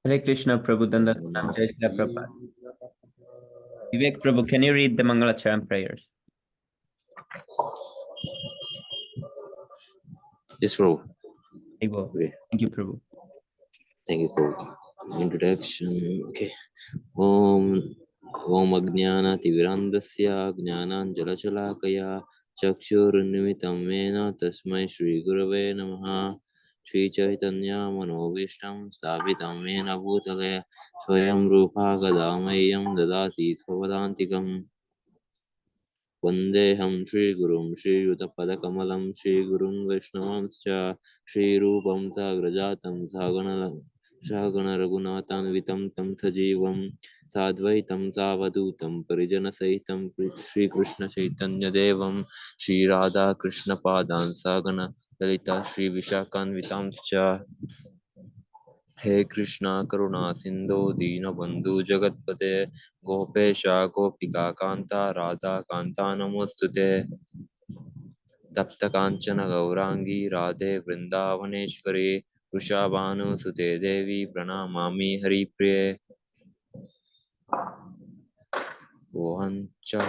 Hare Krishna, Prabhu Dandanam, Jai Shri Prabhupada. Vivek Prabhu, can you read the Mangalacharan prayers? Yes, Prabhu. Okay. Thank you, Prabhu. Thank you for introduction. Okay. Om Ajnanativirandasya Jnananjalachalakaya Chakshurunimitam Mena Tasmai Shri Gurave Namaha Shri Chaitanya Manovishtam Sthapitam Mena Bhutale Swayam Rupa Gadamayam Dadati Svavadantikam Vandeham Shri Gurum Shri Yutapadakammalam Shri Gurum Vaishnavamscha Shri Rupam Sagrajatam Sahagana Raghunathanvitam Tam Sajivam Sadvaitam Savadutam Parijana Sahitam Shri Krishna Chaitanya Devam Shri Radha Krishna Padan Sagana Lalita Shri Vishakanvitamscha He Krishna Karuna Sindhu Deenabandhu Jagatpate Gopesha Gopika Kanta Radha Kanta Namostute Tapta Kanchana Gaurangi Radhe Vrindavaneshwari Vrishabhanu Sute Devi Pranamami Haripriye Vohancha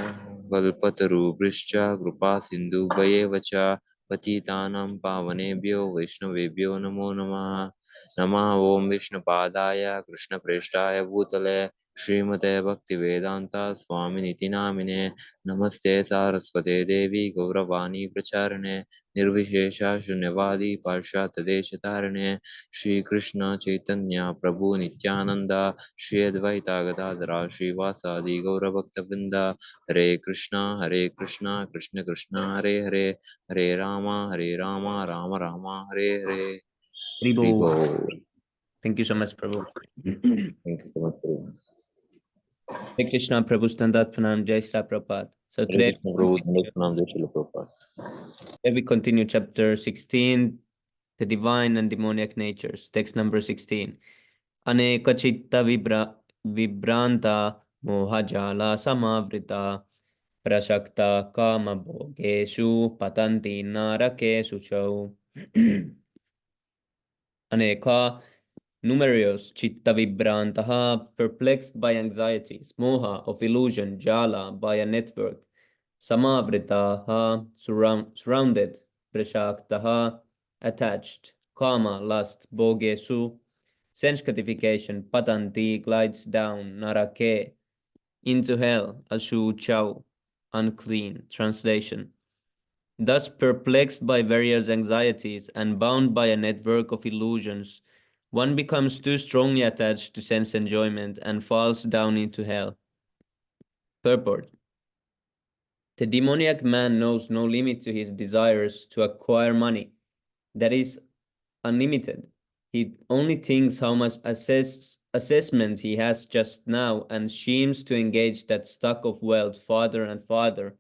Kalpatarubrishcha Kripa Sindhu Bhayevacha Patitanam Pavanebhyo Vaishnavebhyo Namo Namaha Namah Om Vishnupadaya Krishna Preshtaya Bhutale Srimate Bhaktivedanta Swaminiti Namine Namaste Saraswate Devi Gauravani Pracharane Nirvishesha Shunyavadi Parshatadeshatarane Shri Krishna Chaitanya Prabhu Nityananda Shri Advaita Gadadara Srivasadi Gauravaktavinda Hare Krishna Krishna Krishna Hare Hare Hare Rama Rama Rama Hare Hare. Haribo. Thank you so much, Prabhu. Thank you so much, Prabhu. Hare Krishna, Prabhu Standat Pranam, Jai Shri Prabhupada. So today we continue chapter 16, the divine and demoniac natures. Text number 16. Aneka chitta vibranta mohajala samavrita prashakta kama bhogeshu patanti narakesu chau. Aneka numerous chitta vibrantaha, perplexed by anxieties, moha of illusion, jala by a network, samavritaha surrounded, prashaktaha attached, kama lust, bhogesu sense gratification, patanti glides down, narake into hell, ashu chau unclean. Translation. Thus perplexed by various anxieties and bound by a network of illusions, one becomes too strongly attached to sense enjoyment and falls down into hell. Purport. The demoniac man knows no limit to his desires to acquire money. That is unlimited. He only thinks how much assessment he has just now and schemes to engage that stock of wealth farther and farther.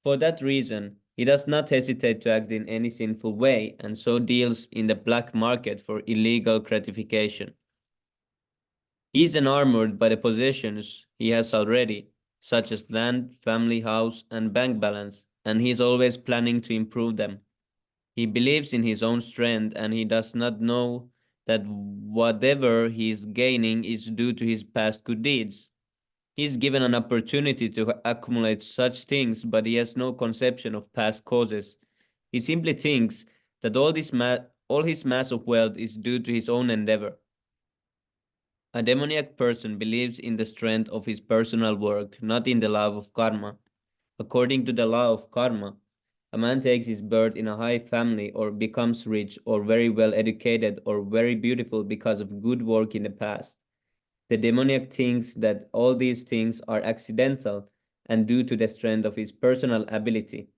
For that reason, he does not hesitate to act in any sinful way and so deals in the black market for illegal gratification. He is enamored by the possessions he has already, such as land, family, house, and bank balance, and he is always planning to improve them. He believes in his own strength and he does not know that whatever he is gaining is due to his past good deeds. He is given an opportunity to accumulate such things, but he has no conception of past causes. He simply thinks that all his mass of wealth is due to his own endeavor. A demoniac person believes in the strength of his personal work, not in the law of karma. According to the law of karma, a man takes his birth in a high family or becomes rich or very well educated or very beautiful because of good work in the past. The demoniac thinks that all these things are accidental and due to the strength of his personal ability.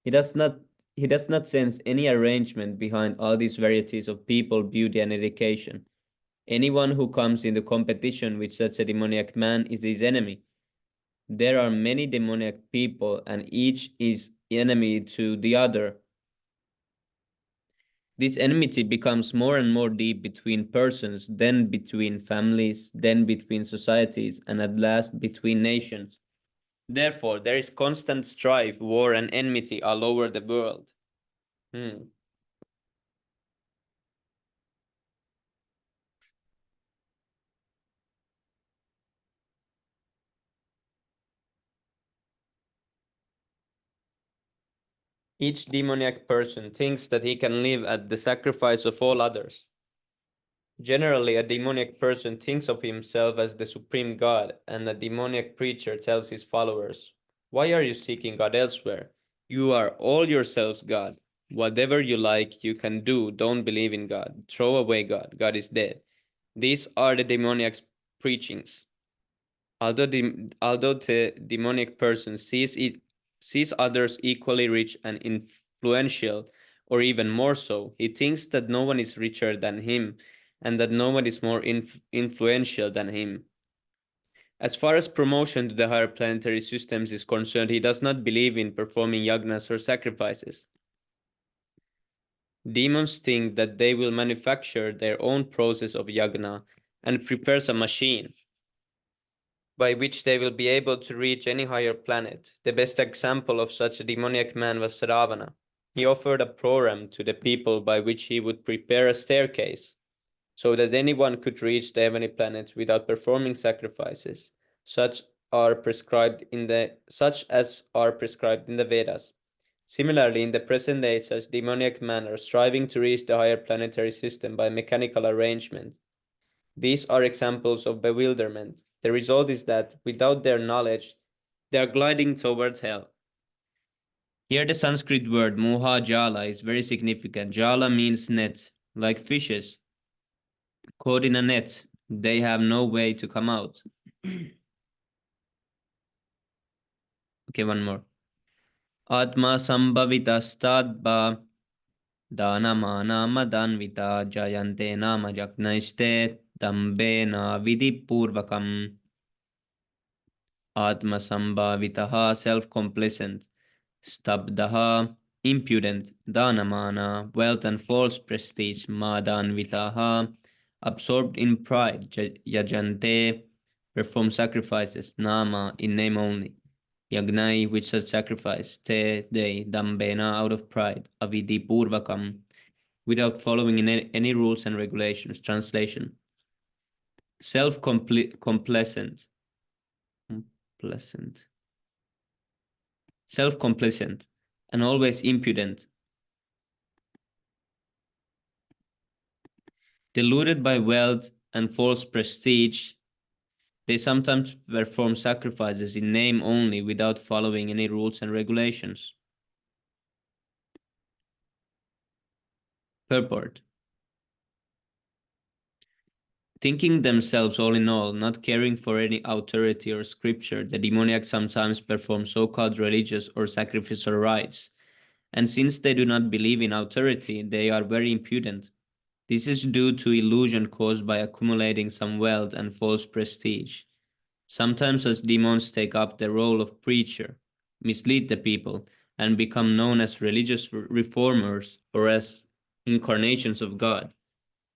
He does not sense any arrangement behind all these varieties of people, beauty, and education. Anyone who comes into competition with such a demoniac man is his enemy. There are many demoniac people, and each is enemy to the other. This enmity becomes more and more deep between persons, then between families, then between societies, and at last between nations. Therefore, there is constant strife, war, and enmity all over the world. Each demoniac person thinks that he can live at the sacrifice of all others. Generally, a demoniac person thinks of himself as the supreme God, and a demoniac preacher tells his followers, "Why are you seeking God elsewhere? You are all yourselves God. Whatever you like, you can do. Don't believe in God. Throw away God. God is dead." These are the demoniac's preachings. Although the demoniac person sees others equally rich and influential, or even more so, he thinks that no one is richer than him and that no one is more influential than him. As far as promotion to the higher planetary systems is concerned, he does not believe in performing yagnas or sacrifices. Demons think that they will manufacture their own process of yagna and prepares a machine by which they will be able to reach any higher planet. The best example of such a demoniac man was Ravana. He offered a program to the people by which he would prepare a staircase so that anyone could reach the heavenly planets without performing sacrifices, such as are prescribed in the Vedas. Similarly, in the present day, such demoniac men are striving to reach the higher planetary system by mechanical arrangement. These are examples of bewilderment. The result is that, without their knowledge, they are gliding towards hell. Here, the Sanskrit word moha jala is very significant. Jala means net, like fishes caught in a net. They have no way to come out. Okay, one more. Atma sambhavitastadba danamana madanvita jayante nama jaknaiste dambena vidipurvakam. Atma sambhavitaha, self-complacent. Stabdaha, impudent. Danamana, wealth and false prestige. Madanvitaha, absorbed in pride. Yajante, perform sacrifices. Nama, in name only. Yagnai, with such sacrifice. Te, they. Dambena, out of pride. Avidi purvakam, without following any rules and regulations. Translation: self-complacent. Pleasant. Self-complacent, and always impudent. Deluded by wealth and false prestige, they sometimes perform sacrifices in name only without following any rules and regulations. Purport: thinking themselves all in all, not caring for any authority or scripture, the demoniacs sometimes perform so-called religious or sacrificial rites. And since they do not believe in authority, they are very impudent. This is due to illusion caused by accumulating some wealth and false prestige. Sometimes such demons take up the role of preacher, mislead the people, and become known as religious reformers or as incarnations of God.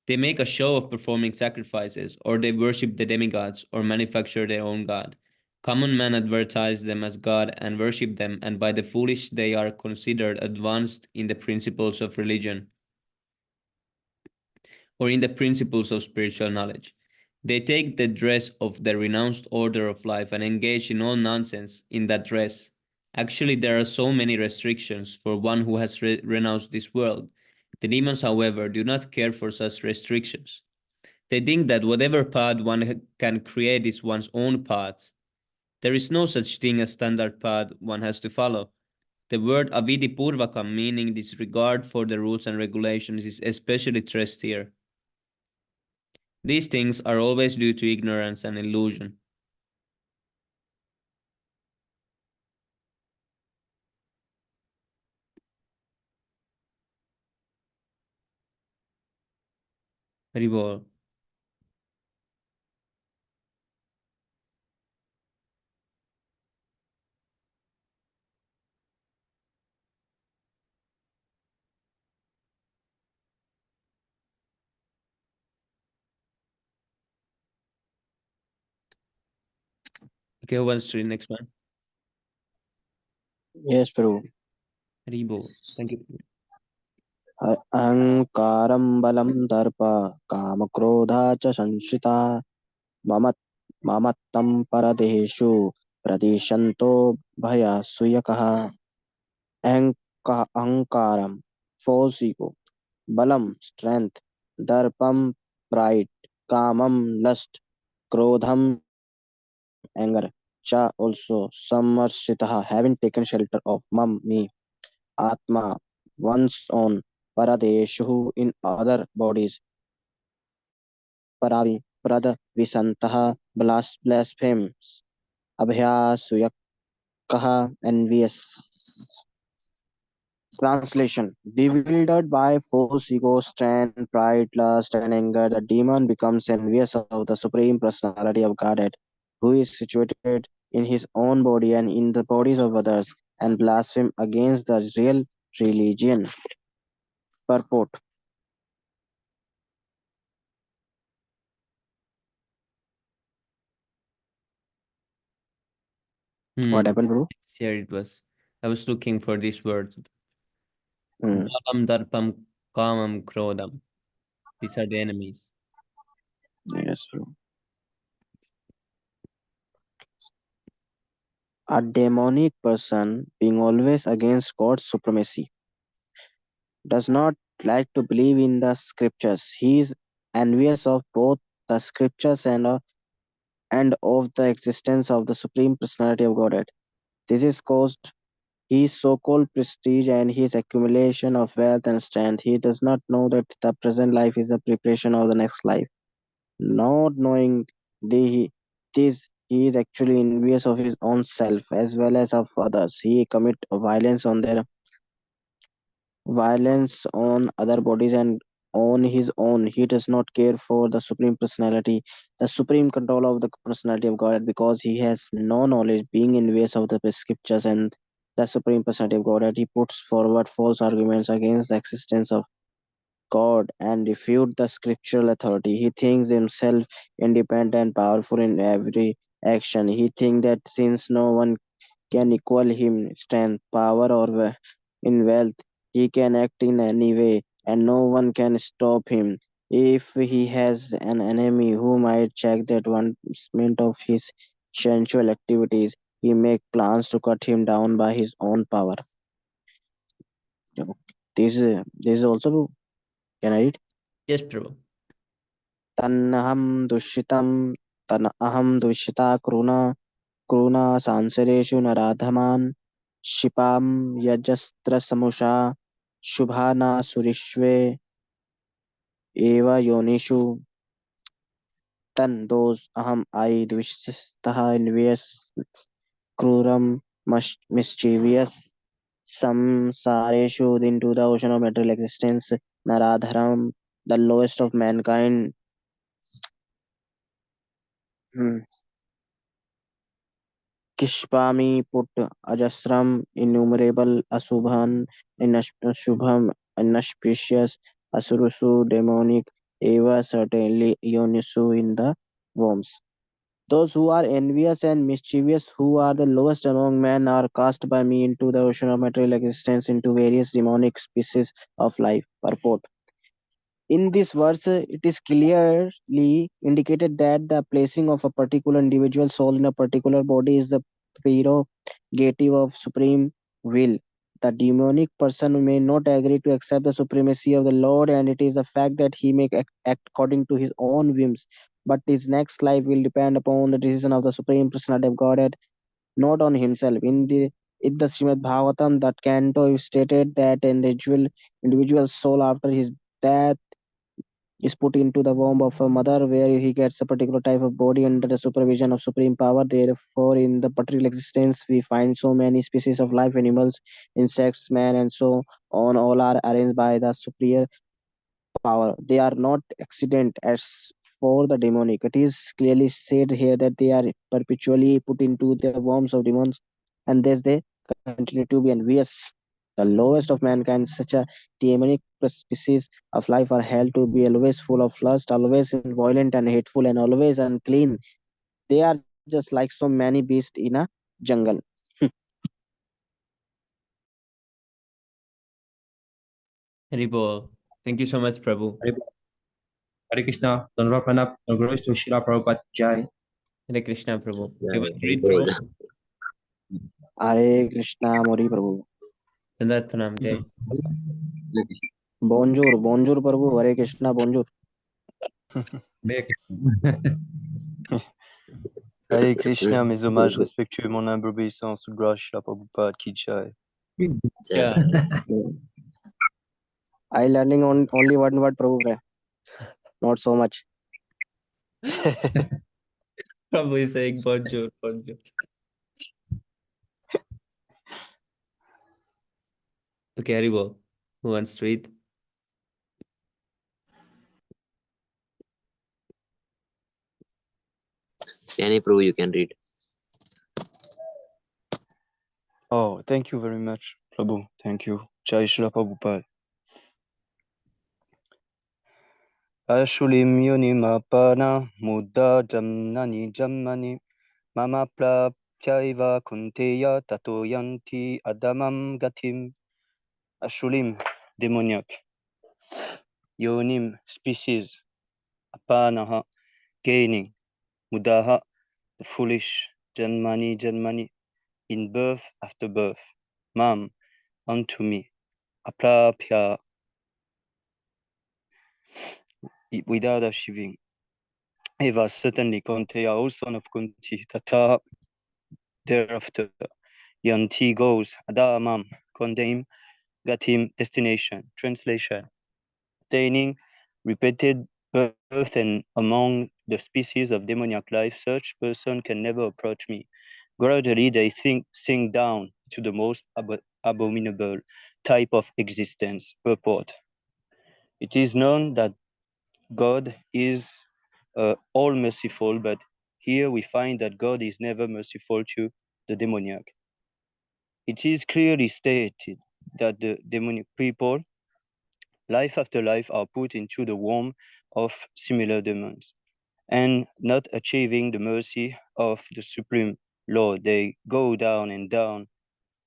They make a show of performing sacrifices, or they worship the demigods, or manufacture their own god. Common men advertise them as God and worship them, and by the foolish they are considered advanced in the principles of religion or in the principles of spiritual knowledge. They take the dress of the renounced order of life and engage in all nonsense in that dress. Actually, there are so many restrictions for one who has renounced this world. The demons, however, do not care for such restrictions. They think that whatever path one can create is one's own path. There is no such thing as standard path one has to follow. The word avidi purvakam, meaning disregard for the rules and regulations, is especially stressed here. These things are always due to ignorance and illusion. Haribol. Okay, who wants to read next one? Yes, Prabhu. Haribol. Thank you. अहङ्कारं बलं दर्प कामक्रोधा च संश्रिता मम ममत्तं परदेशु प्रदिशन्तो भयासूयकः ahankaram, false ego, balam, strength, darpam, pride, kamam, lust, krodham, anger, cha also samarsitaha, having taken shelter of mam, me, atma, one's own, paradeshu in other bodies, parad visantaha, blasphemes, abhyasuyakaha, envious. Translation: bewildered by false ego, strength, pride, lust, and anger, the demon becomes envious of the Supreme Personality of Godhead, who is situated in his own body and in the bodies of others, and blaspheme against the real religion. Purport. What happened, bro? Here it was. I was looking for this word. Hmm. Balam, Darpam, Kamam, Krodam. These are the enemies. Yes, bro. A demonic person, being always against God's supremacy, does not like to believe in the scriptures. He is envious of both the scriptures and of the existence of the Supreme Personality of Godhead. This is caused his so-called prestige and his accumulation of wealth and strength. He does not know that the present life is the preparation of the next life. Not knowing this, he is actually envious of his own self as well as of others. He commit violence on other bodies and on his own. He does not care for the Supreme Personality, the supreme control of the personality of God, because he has no knowledge, being envious of the scriptures and the Supreme Personality of God, he puts forward false arguments against the existence of God and refute the scriptural authority. He thinks himself independent and powerful in every action. He thinks that since no one can equal him strength, power, or in wealth. He can act in any way, and no one can stop him. If he has an enemy who might check the advancement of his sensual activities, he make plans to cut him down by his own power. This is also, can I read? Yes, Prabhu. तन्नहं दुष्यितं तन अहं दुष्यिता क्रूना सांसरेषु नराधमान् क्षिपां यजस्त्रसमुषा शुभानासुरिष्वे एव योनिषु तन् those अहम् I द्विषतः envious क्रूरं mischievous samsareshu into the ocean of material existence naradharam the lowest of mankind. Hmm. Kishpami put Ajasram, innumerable Asubhan, Shubham, inauspicious, Asurusu, demonic, Eva, certainly Ionisu in the worms. Those who are envious and mischievous, who are the lowest among men, are cast by me into the ocean of material existence, into various demonic species of life. Purport. In this verse, it is clearly indicated that the placing of a particular individual soul in a particular body is the prerogative of supreme will. The demonic person may not agree to accept the supremacy of the Lord, and it is the fact that he may act according to his own whims. But his next life will depend upon the decision of the Supreme Personality of Godhead, not on himself. In the Srimad Bhagavatam, that canto is stated that an individual soul after his death is put into the womb of a mother where he gets a particular type of body under the supervision of supreme power. Therefore, in the particular existence, we find so many species of life, animals, insects, man, and so on. All are arranged by the superior power. They are not accident as for the demonic. It is clearly said here that they are perpetually put into the worms of demons, and thus they continue to be envious. The lowest of mankind, such a demonic species of life, are held to be always full of lust, always violent and hateful, and always unclean. They are just like so many beasts in a jungle. Haribol. Thank you so much, Prabhu. Hare, Hare Krishna, Dhanurva Pranap, and glories to Srila Prabhupada Jai. Hare Krishna, Prabhu. Yeah, You want to read, good. Prabhu? Hare Krishna, Mori Prabhu. Dandat Pranam Jai. Bonjour, bonjour, Prabhu. Hare Krishna, bonjour. Hare Krishna, mes hommages respectueux, mon humble obéissance, sous le gloire Shila Prabhupada Ki Jai. Yeah. I learning on only one word, Prabhu. Not so much. Prabhu is saying bonjour, bonjour. Okay, Haribo, who wants to read? Any Prabhu, you can read. Oh, thank you very much, Prabhu. Thank you. Jai Shila Prabhupada. Ashulim yunimapana muda jamnani jammani mama plapyaiva kunteya tato yanti adamam gatim. Ashulim, démoniaque. Yonim, species. Apanaha, gaining. Mudaha, the foolish. Janmani, janmani, in birth after birth. Mam, unto me. Aplapya, without achieving. Eva, certainly, Kunteya, O son of Kunti, Tata, thereafter. Yanti goes, Adamam, condemn, Gatim, destination. Translation. Attaining repeated birth and among the species of demoniac life, such person can never approach me. Gradually, they sink down to the most abominable type of existence. Purport. It is known that God is all merciful, but here we find that God is never merciful to the demoniac. It is clearly stated that the demonic people, life after life, are put into the womb of similar demons, and not achieving the mercy of the Supreme Lord, they go down and down,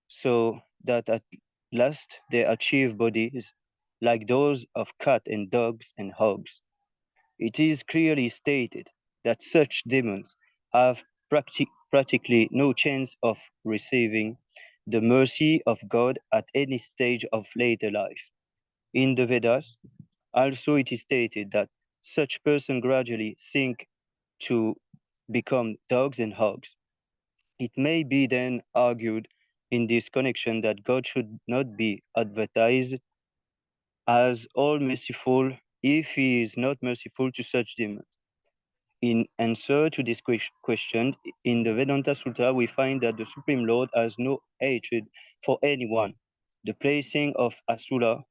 so that at last they achieve bodies like those of cat and dogs and hogs. It is clearly stated that such demons have practically no chance of receiving the mercy of God at any stage of later life. In the Vedas, also it is stated that such persons gradually sink to become dogs and hogs. It may be then argued in this connection that God should not be advertised as all merciful if he is not merciful to such demons. In answer to this question, in the Vedanta Sutra, we find that the Supreme Lord has no hatred for anyone. The placing of Asura,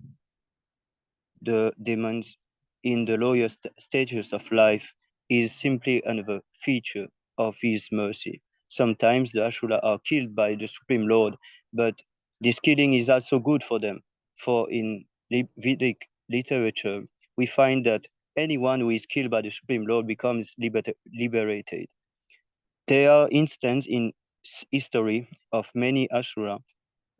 the demons, in the lowest stages of life is simply another feature of his mercy. Sometimes the Asura are killed by the Supreme Lord, but this killing is also good for them. For in Vedic literature, we find that anyone who is killed by the Supreme Lord becomes liberated. There are instances in history of many Asura,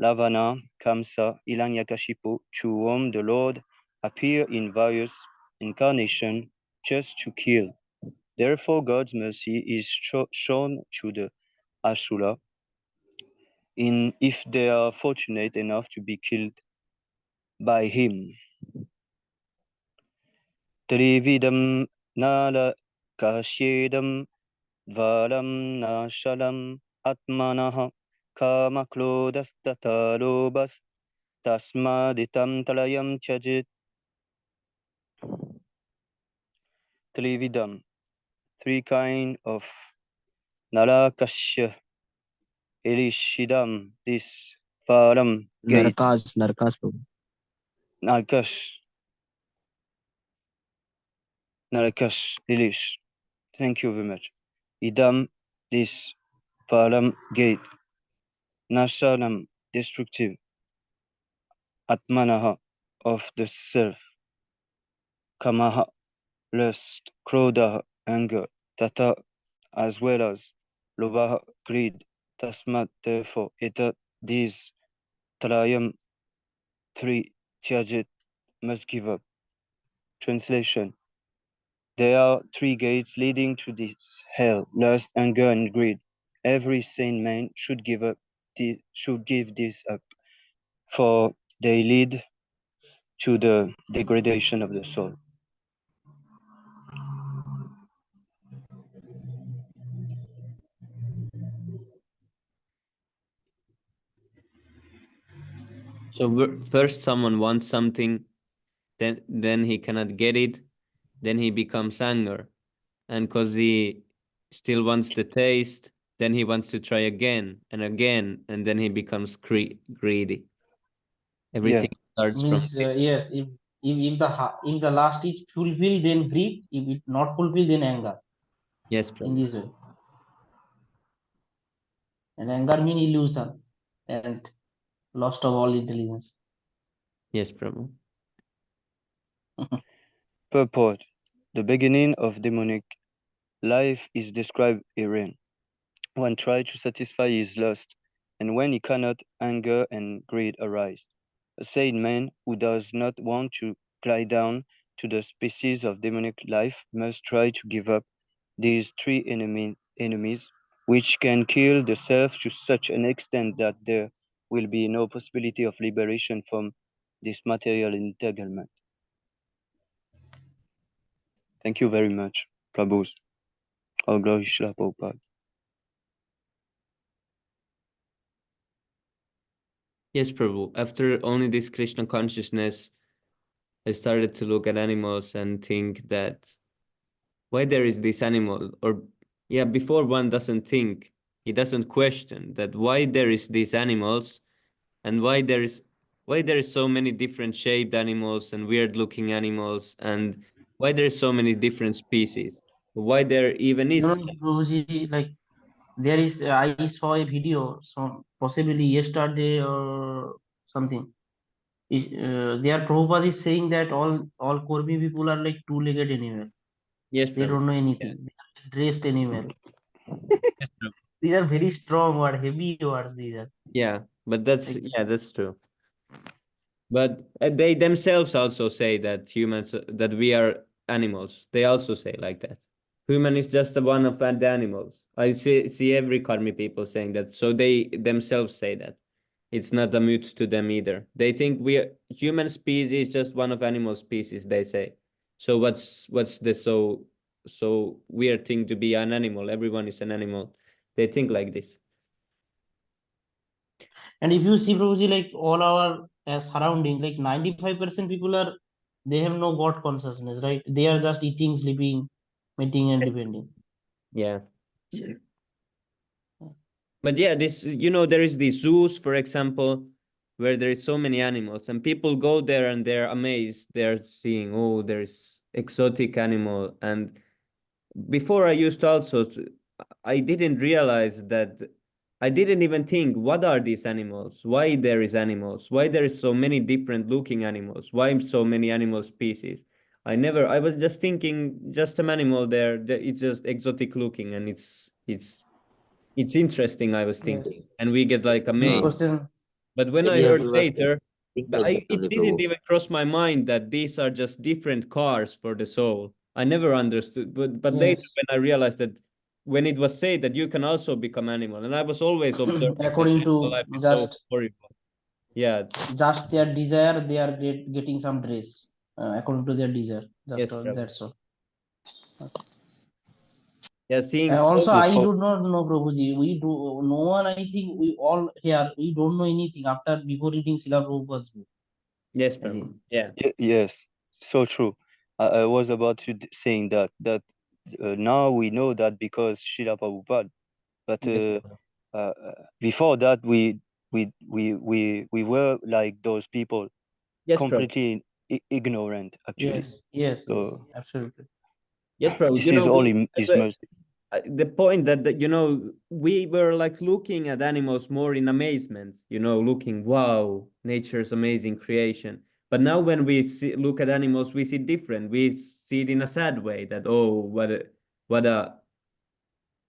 Ravana, Kamsa, Hiranyakashipu, to whom the Lord appeared in various incarnations just to kill. Therefore, God's mercy is shown to the Asura if they are fortunate enough to be killed by him. Trividam nala kashyedam valam nashalam atmanah kamaklodastata tasmaditam talayam chajit. Trividam, three kind of Nalakashya, Elishidam, this Varam gate, Narkas, Prabhu. Nalakash, Nalakash, Elish. Thank you very much. Idam, this Varam gate, Nashanam, destructive, Atmanaha, of the self, Kamaha, lust, Krodha, anger, Tata, as well as Lobaha, greed, Tasmat, therefore, Eta, these Talayam, three, Tyajit, must give up. Translation. There are three gates leading to this hell: lust, anger, and greed. Every sane man should give this up. for they lead to the degradation of the soul. So first someone wants something, then he cannot get it, then he becomes anger, and because he still wants the taste, then he wants to try again and again, and then he becomes greedy. Everything starts from Means yes, if the last is fulfilled, then greed. If it not fulfilled, then anger. yes, In Prabhu. this way, and anger mean illusion and lost of all intelligence. Yes, Prabhu. Purport. The beginning of demonic life is described herein. One tries to satisfy his lust, and when he cannot, anger and greed arise. A sane man who does not want to glide down to the species of demonic life must try to give up these three enemies, which can kill the self to such an extent that there will be no possibility of liberation from this material entanglement. Thank you very much, Prabhus. All glory Srila Prabhupada. Yes, Prabhu. After only this Krishna consciousness, I started to look at animals and think that why there is this animal, or yeah, before one doesn't think, he doesn't question that why there is these animals, and why there is so many different shaped animals and weird looking animals, and why there is so many different species, why there even You is. know, Prabhuji, like there is, I saw a video, some possibly yesterday or something. Their Prabhupada is saying that all Kormi people are like two-legged animal. Yes, They Prabhu. don't know Yeah. anything. They are like dressed animal. Yes, Prabhu. These are very strong words, heavy words. These are Yeah, but that's, like yeah, that's true. But they themselves also say that humans, that we are animals. They also say like that. Human is just one of the animals. I see every Karmi people saying that. So they themselves say that. It's not a mute to them either. They think we are, human species is just one of animal species, they say. So what's the so weird thing to be an animal? Everyone is an animal. They think like this. And if you see Prabhuji, like all our surrounding, like 95% people are, they have no God consciousness, right? They are just eating, sleeping, mating, and Yes. depending. Yeah. But yeah, this, there is the zoos, for example, where there is so many animals, and people go there and they're amazed. They're seeing, oh, there's exotic animal. And before I used to also, I didn't realize that. I didn't even think, what are these animals? Why there is animals? Why there is so many different looking animals? Why so many animal species? I was just thinking, just an animal there. It's just exotic looking, and it's interesting, I was Yes. thinking, and we get like This amazed. person, But when I Many heard people yes. were later, think like that it only, didn't Prabhu. even cross my mind that these are just different cars for the soul. I never understood, but later Yes. when I realized that when it was said that you can also become animal, and I was always observing that According animal to life is so horrible. Yeah, just their desire, they are getting some dress according to their desire. Just yes, Prabhu. that's all. Yeah, seeing And so also, The I po- do not know, Prabhuji. We do no one. I think we all here we don't know anything after before reading Srila Prabhupada's book. yes, I think. Prabhu. Yeah, yes, so true. I was about to saying that now we know that because Srila Prabhupada, but yes, Prabhu. before that we were like those people, Yes, Prabhu. completely ignorant actually. Yes. Yes. Yes. So Absolutely. Yes, Prabhu. this is only his mercy. The point that we were like looking at animals more in amazement, looking, wow, nature's amazing creation. But now when we look at animals, we see different. We see it in a sad way, that, oh, what a what a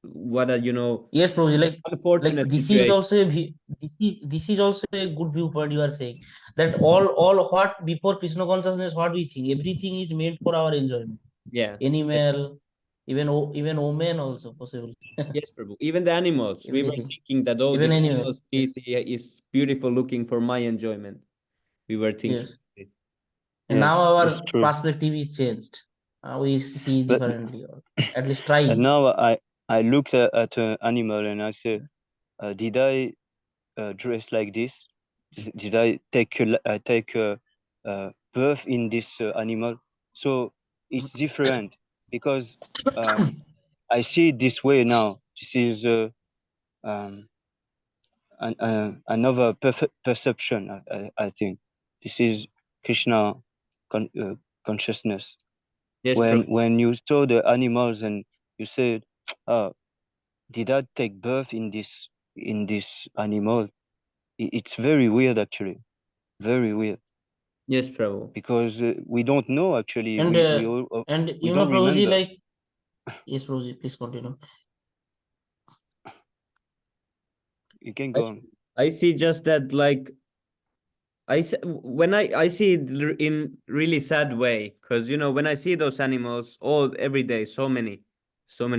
Yes, Prabhuji. Like unfortunate this is situation. also this is also a good viewpoint you are saying that all what before Krishna consciousness what we think everything is meant for our enjoyment. Yeah. Yes, Animal, Even women also possibly. Yes, Prabhu. Even the animals. We were Everything. thinking that, oh, Even this animal. animal Yes. species is beautiful looking for my enjoyment. We were thinking. Yes. It. And now Yes, our it's true. perspective is changed. We see But differently, or at least try. and now I looked at an animal and I said, did I dress like this? Did I take birth in this animal? So it's different because I see it this way now. This is um, another perception. I think this is Krishna consciousness. Yes, When Prabhu. you saw the animals and you said, uh, "Did I take birth in this animal?" It's very weird, actually, very weird, Yes, Prabhu. because we don't know actually. And and We you know, don't Prabhuji, remember. like, yes, Prabhuji, please continue. You can I, go on. I see just that, like, when I see it in really sad way, because when I see those animals all every day, so many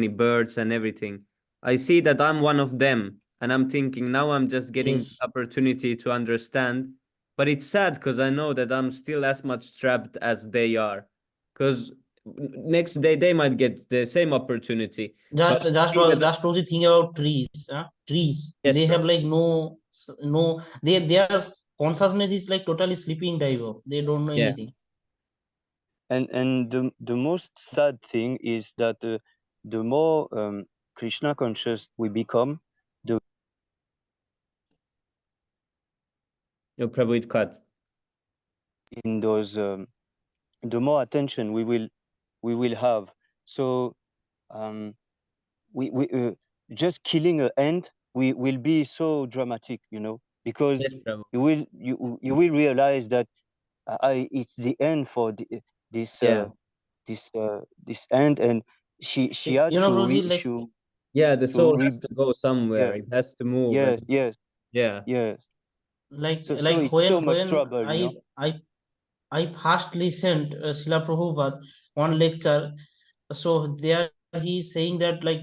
birds and everything, I see that I'm one of them, and I'm thinking now I'm just getting Yes, opportunity to understand, but it's sad because I know that I'm still as much trapped as they are, because next day they might get the same opportunity, but I see that just Prabhuji, think about trees. Trees, yes, they bro. have like no, their consciousness is like totally sleeping type of. They don't know Yeah, anything. And the most sad thing is that the more Krishna conscious we become, the no, Prabhu, it cut. in those the more attention we will have. So um, we just killing an ant we will be so dramatic, because Yes, Prabhu. you will realize that it's the end for this Yeah. this ant, and she had You know, to Prabhuji, like, Yeah, the to soul has to go somewhere. yeah, It has to move, and yes, yes, yeah, yes. So like it's so when much trouble, I first listened Srila Prabhupada one lecture. So there he is saying that, like,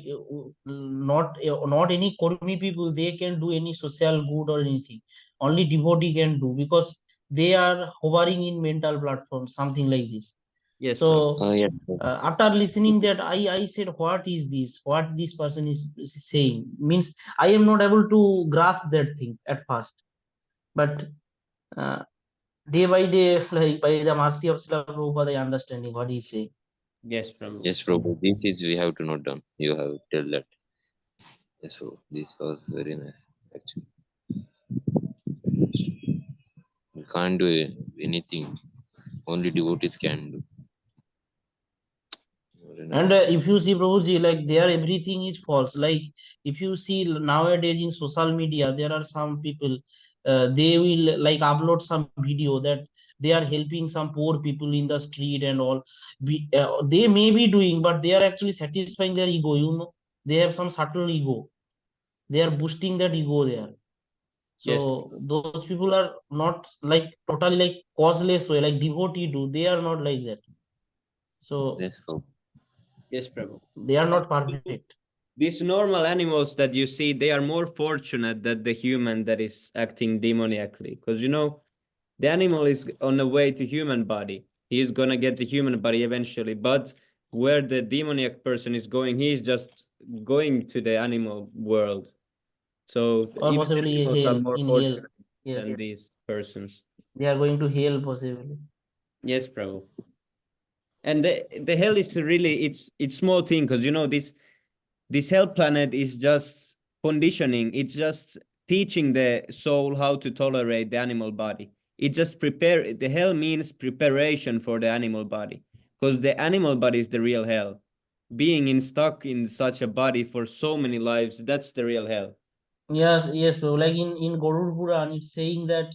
not any Kurmi people, they can do any social good or anything. Only devotee can do, because they are hovering in mental platforms, something like this. yes, Prabhu. So Yes. after listening that, I said, what is this? What this person is saying means, I am not able to grasp that thing at first, but uh, day by day, like by the mercy of Srila Prabhupada, I understanding what he's saying. Yes, Prabhu. Yes, Prabhu. This is we have to note down. You have tell that. Yes, Prabhu. This was very nice. Actually, we can't do anything. Only devotees can do. Very And nice. if you see, Prabhuji, like, there everything is false. Like, if you see nowadays in social media, there are some people, they will like upload some video that they are helping some poor people in the street and all. They may be doing, but they are actually satisfying their ego. They have some subtle ego. They are boosting that ego there. Yes, So those people are not like totally like causeless way, like devotee do. They are not like that. So Yes, Prabhu. yes, Prabhu. they are And not perfect. these normal animals that you see, they are more fortunate than the human that is acting demoniacally, because the animal is on the way to human body. He is gonna get the human body eventually, but where the demoniac person is going, he is just going to the animal world. So Or even the possibly animals are hell, more in hell. fortunate Yes, than these persons. they are going to hell possibly. Yes, Prabhu. And the hell is really it's small thing, because this hell planet is just conditioning. It's just teaching the soul how to tolerate the animal body. It just prepare the hell means preparation for the animal body, because the animal body is the real hell. Being in stuck in such a body for so many lives, that's the real hell. Yes, yes, bro. Like in Garuda Puran, it's saying that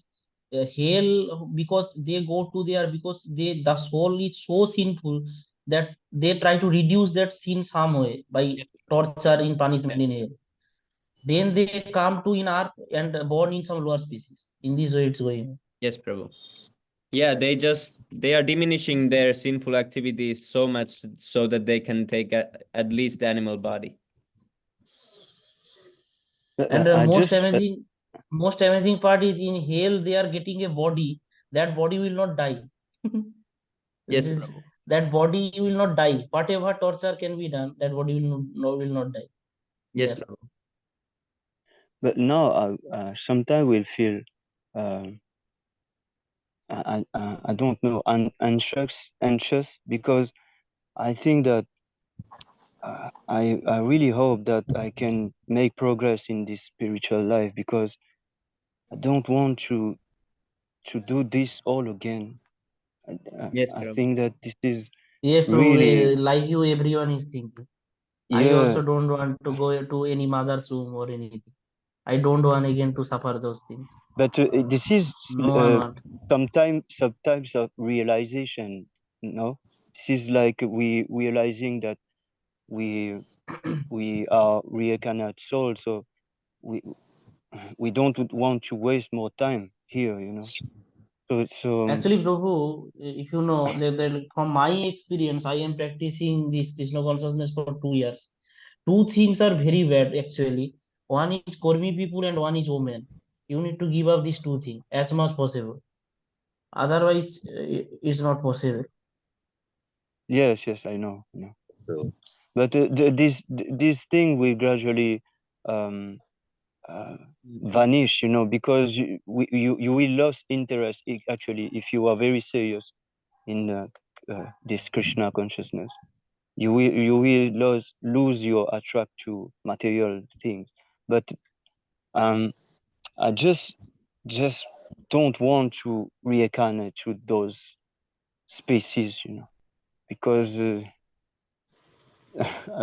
hell, because they go to there, because the soul is so sinful that they try to reduce that sin some way by Yes, torture in punishment in hell. Then they come to in earth and born in some lower species. In this way, it's going. yes, Prabhu. Yeah, they are diminishing their sinful activities so much so that they can take at least the animal body. And I just most amazing part is in hell they are getting a body. That body will not die. Yes, This Prabhu. that body will not die. Whatever torture can be done, that body will not die. Yes, There. Prabhu. but now sometimes will feel I don't know anxious because I think that I really hope that I can make progress in this spiritual life because I don't want to do this all again. Yes, I Prabhu. think that this is Yes, Prabhu, really like you, everyone is thinking. I yeah. also don't want to go to any mother's room or anything. I don't want again to suffer those things. But this is No one want. sometimes of realization. No, this is like we realizing that we are reincarnate souls, so we we don't want to waste more time here. So Actually, Prabhu, if you know, from my experience, I am practicing this Krishna consciousness for 2 years. Two things are very bad, actually. One is Kormi people and one is women. You need to give up these two things as much possible. Otherwise, it's not possible. yes, I know. So, But this thing will gradually um, uh, vanish, because you will lose interest actually if you are very serious in this Krishna consciousness. You will lose your attract to material things. But I just don't want to reincarnate to those spaces, because I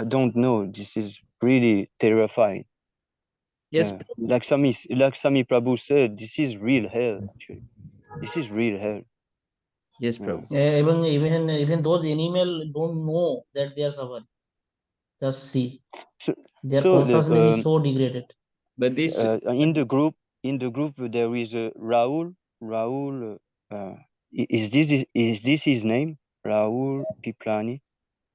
don't know. This is really terrifying. Yes, Yeah, Prabhu. like Sami Prabhu said, this is real hell. Actually, this is real hell. Yes, Yeah. Prabhu. Even those animal don't know that they are suffering. Just see, So, their so the consciousness is so degraded. But this, in the group there is a Raul. Raul, is this his name? Raul Piplani.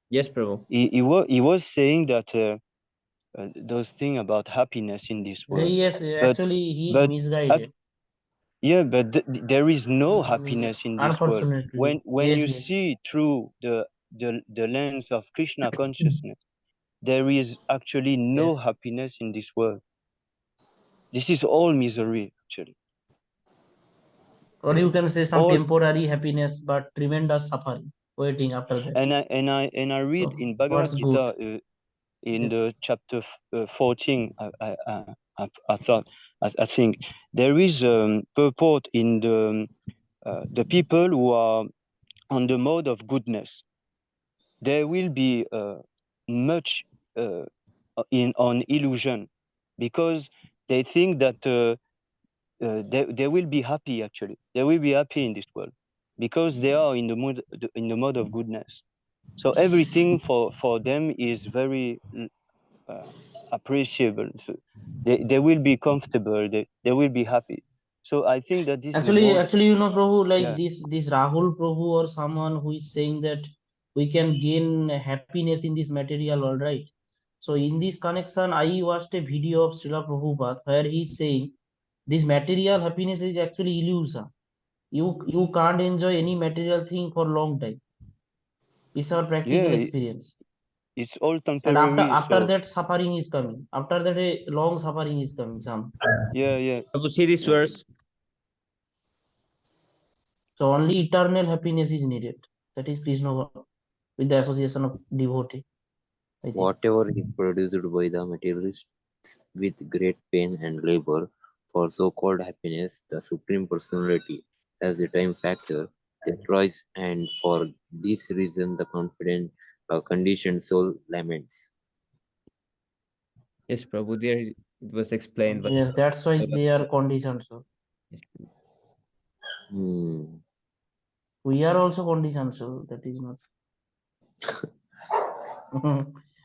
yes, Prabhu. He was saying that those things about happiness in this world, Yes, but actually, he is but ac- misguided. yeah, but there is no happiness in this world Unfortunately, when yes, you yes. see through the lens of Krishna consciousness. There is actually no Yes. happiness in this world. This is all misery, actually. Or you can say some All temporary happiness, but tremendous suffering waiting after that. and I read So, in what's Bhagavad good? Gita in Yes. the chapter 14. I think there is purport in the people who are on the mode of goodness. There will be much uh, on illusion because they think that they will be happy. Actually, they will be happy in this world because they are in the mode of goodness. So everything for them is very uh, appreciable. So they will be comfortable. They will be happy. So I think that this is the most. Actually, Prabhu, like Yeah. this Rahul Prabhu or someone who is saying that we can gain happiness in this material, all right. So in this connection, I watched a video of Srila Prabhupada where he's saying this material happiness is actually illusion. You can't enjoy any material thing for long time. It's our practical Yeah, experience. it's all And after temporary. after So that suffering is coming. After that a long suffering is coming. Some. yeah. Prabhu, see this Yeah. verse. So only eternal happiness is needed. That is Krishna with the association of devotee, I think. whatever is produced by the materialists with great pain and labor for so-called happiness, the Supreme Personality, as a time factor, destroys, and for this reason the conditioned soul laments. Yes, Prabhu. There it was explained. But Yes, that's why they are conditioned. So Hmm. we are also conditioned. So that is not.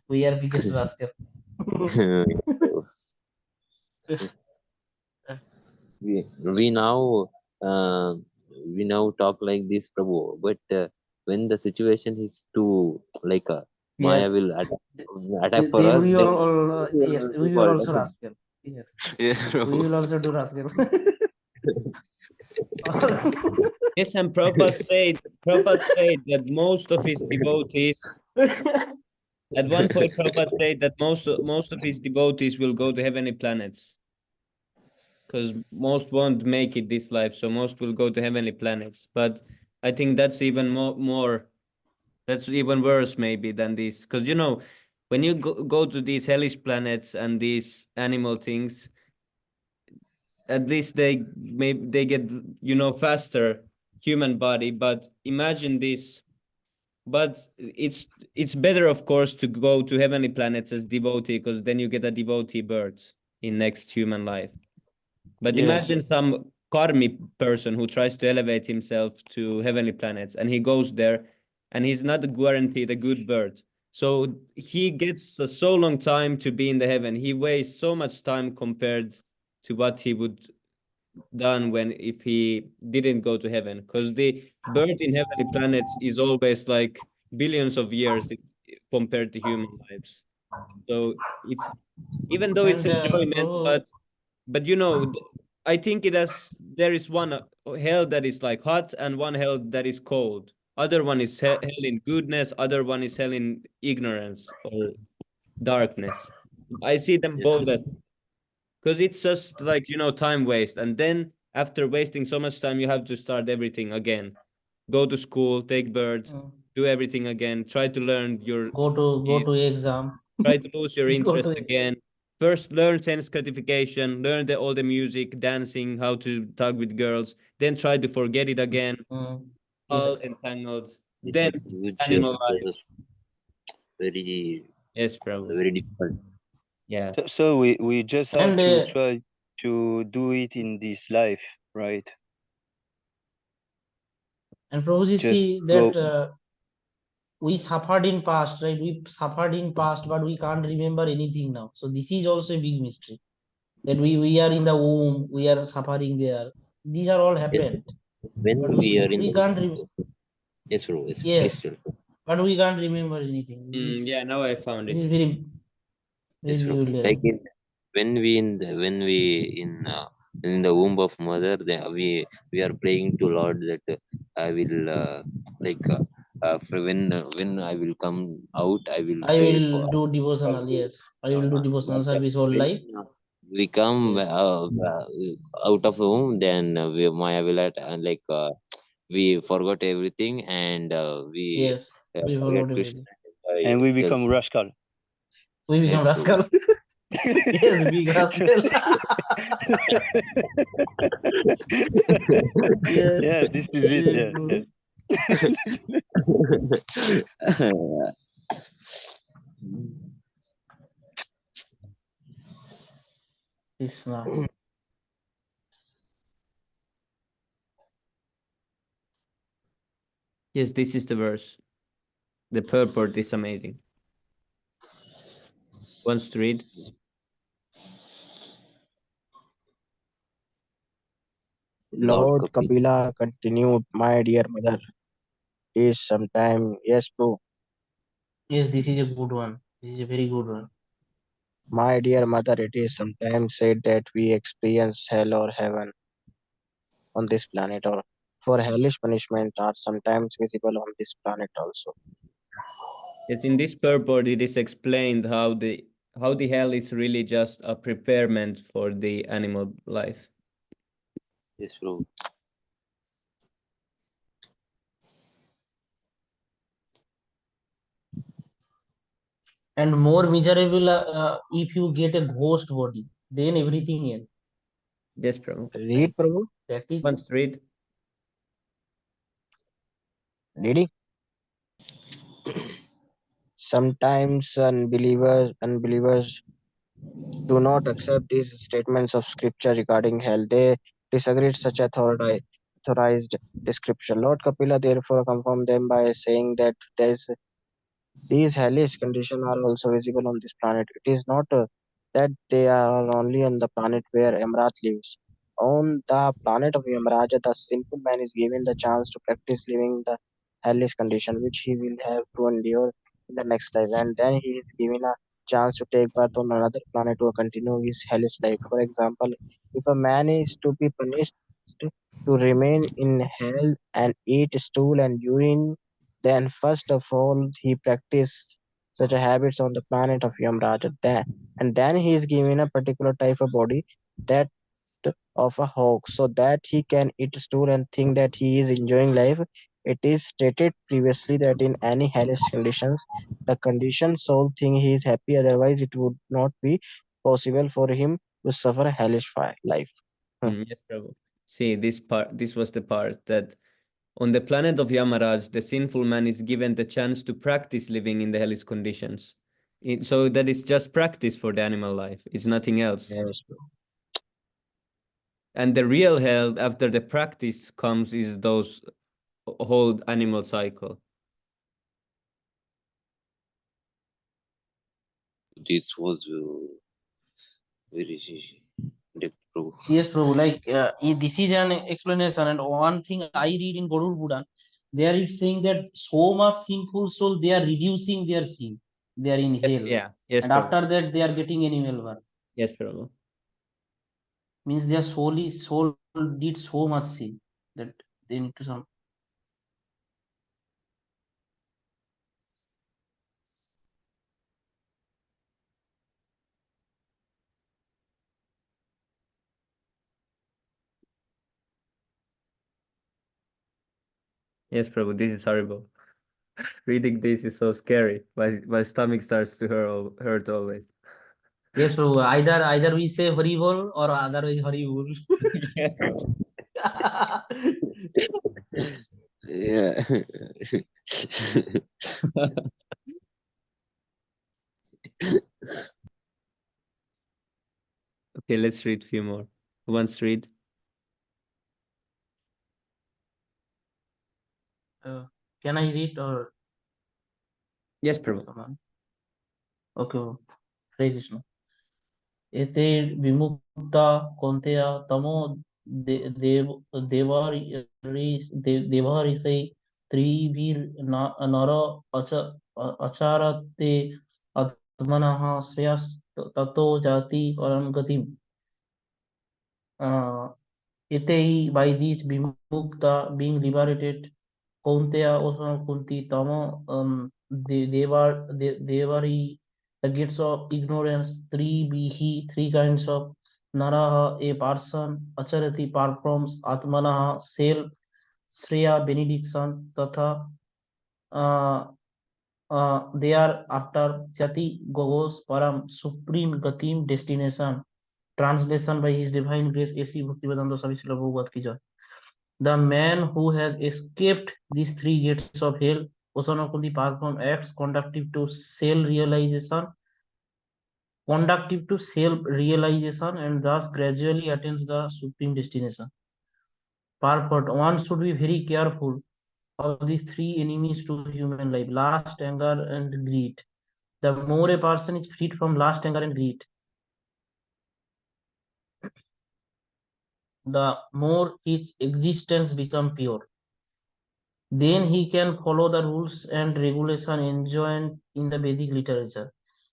We are biggest rascal. we now uh, we now talk like this, Prabhu. But when the situation is too like Maya Yes. will attack for Then us, we then all we yes, will do we will fault. also rascal. Yes, Yes, we Prabhu. will also do rascal. Yes, and Prabhupada said that most of his devotees, at one point, Prabhupada said that most of his devotees will go to heavenly planets because most won't make it this life, so most will go to heavenly planets. But I think that's even more that's even worse maybe than this, because when you go to these hellish planets and these animal things, at least they get faster human body. But imagine this. But it's better, of course, to go to heavenly planets as devotee, because then you get a devotee birth in next human life. But Yes. imagine some karmic person who tries to elevate himself to heavenly planets, and he goes there, and he's not guaranteed a good birth. So he gets so long time to be in the heaven. He wastes so much time compared to what he would done when if he didn't go to heaven, because the birth in heavenly planets is always like billions of years compared to human lives. So it's, even though it's And enjoyment, Prabhu, but I think there is one hell that is like hot and one hell that is cold. Other one is hell in goodness, other one is hell in ignorance or darkness. I see them Yes, both, because it's just like time waste, and then after wasting so much time you have to start everything again, go to school, take birth, mm, do everything again, try to learn your go keys, to exam. try to lose your Go interest to again, first learn sense gratification, learn all the music, dancing, how to talk with girls, then try to forget it again, all Yes. entangled, it's then a huge animal life. process, very Yes, bro. very difficult. Yeah. So we just have And to try to do it in this life, right? Prabhuji, Just see go. that we suffered in past, right? We suffered in past, but we can't remember anything now. So this is also a big mystery. That we are in the womb, we are suffering there. These are all Yes, happened, when but we are in we the can't. yes, bro. Yes, please Yes, tell. but we can't remember anything. Yeah, now I found This is it. very Yes, bro. peculiar. Like when we in the womb of mother, we are praying to Lord that I will like for when I will come out, I will I pray for. will do devotional. Yes, I will do devotional But service whole when life. we come Yes, out of the womb, then Maya will like we forgot everything and we yes, we forget followed Krishna everything. by And we itself. become rascal. We become Yes, bro. rascal. Yes, big rascal. Yes, Yeah, this is it. yes, Yeah, yeah. Guru. Krishna. Yes, this is the verse. The purport is amazing. Wants to read? Lord Lord Kapil. Kapila continued, my dear mother, it is sometime, yes, bro, Yes, this is a good one. This is a very good one. my dear mother, it is sometimes said that we experience hell or heaven on this planet, or for hellish punishment are sometimes visible on this planet also. Yes, in this purport it is explained how the hell is really just a preparement for the animal life. Yes, bro. And more miserable if you get a ghost body, then everything ends. Yes, Prabhu. Read, Prabhu, That is, Wants to read? reading. Sometimes unbelievers do not accept these statements of scripture regarding hell. They disagree with such authorized description. Lord Kapila therefore confirmed them by saying that these hellish conditions are also visible on this planet. It is not that they are only on the planet where Emrat lives. on the planet of Yamaraja, the sinful man is given the chance to practice living the hellish condition, which he will have to endure in the next life. And then he is given a chance to take birth on another planet to continue his hellish life. For example, if a man is to be punished to remain in hell and eat stool and urine, then first of all he practice such a habits on the planet of Yamraja. And then he is given a particular type of body that of a hawk so that he can eat stool and think that he is enjoying life. It is stated previously that in any hellish conditions, the conditioned soul think he is happy, otherwise it would not be possible for him to suffer a hellish life. Yes, Prabhu. See, this was the part that on the planet of Yamaraj, the sinful man is given the chance to practice living in the hellish conditions. So that is just practice for the animal life. It's nothing else. Yes. And the real hell after the practice comes is those whole animal cycle. This was very deep, Prabhu. Yes, Prabhu. Like this is an explanation, and one thing I read in Garuda Puran, there it's saying that so much sinful soul they are reducing their sin, they are in Yes, hell, yeah. Yes, and Prabhu. after that they are getting animal birth. Yes, Prabhu. Means their soul did so much sin that they need to some. Yes, Prabhu. This is horrible. Reading this is so scary. My stomach starts to hurt always. Yes, Prabhu. Either we say horrible or otherwise horrible. Yes, Prabhu. Yeah. Okay, let's read few more. Who wants to read? Can I read or Yes, Prabhu. someone? Okay, Hare Krishna. एते विमुक्ता कौन्तेय तमो देवहरिषै त्रिभिर्नर अचारते आत्मनः श्रेयस्ततो जाति परं गतिम् Ete by these Vimukta being liberated, Kaunteya also Kunti Tama Devari, the gates of ignorance, three bihi, three kinds of Naraha, a person, Acharati performs, Atmanaha, self, Shreya, benediction, Tatha, uh, they are after Jati Gogos Param, supreme Gatim destination. Translation by His Divine Grace A.C. Bhaktivedanta Swami Srila Prabhupada ki jai. The man who has escaped these three gates of hell, Osanakundi perform acts conductive to self-realization, and thus gradually attains the supreme destination. Purport: one should be very careful of these three enemies to human life: lust, anger, and greed. The more a person is freed from lust, anger, and greed, the more his existence becomes pure. Then he can follow the rules and regulation enjoined in the Vedic literature.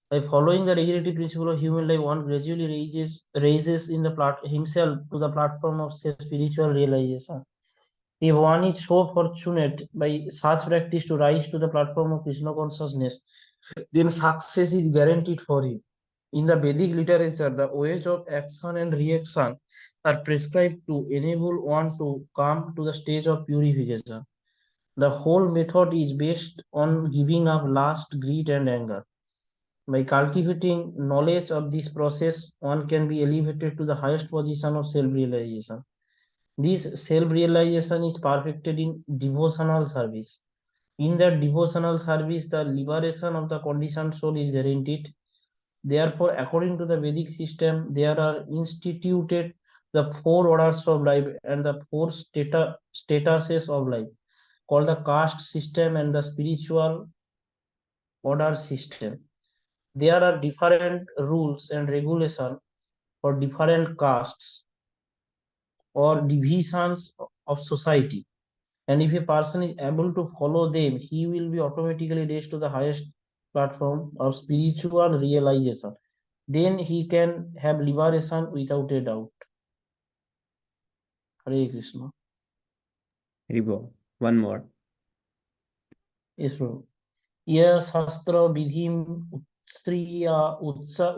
By following the regulative principle of human life, one gradually raises in himself to the platform of spiritual realization. If one is so fortunate by such practice to rise to the platform of Krishna consciousness, then success is guaranteed for him. In the Vedic literature, the ways of action and reaction are prescribed to enable one to come to the stage of purification. The whole method is based on giving up lust, greed, and anger. By cultivating knowledge of this process, one can be elevated to the highest position of self-realization. This self-realization is perfected in devotional service. In that devotional service, the liberation of the conditioned soul is guaranteed. Therefore, according to the Vedic system, there are instituted the four orders of life and the four statuses of life, called the caste system and the spiritual order system. There are different rules and regulations for different castes. or divisions of society. And if a person is able to follow them, he will be automatically raised to the highest platform of spiritual realization. Then he can have liberation without a doubt. Hare Krishna. Haribo. One more. Yes, bro. Ye shastra vidhim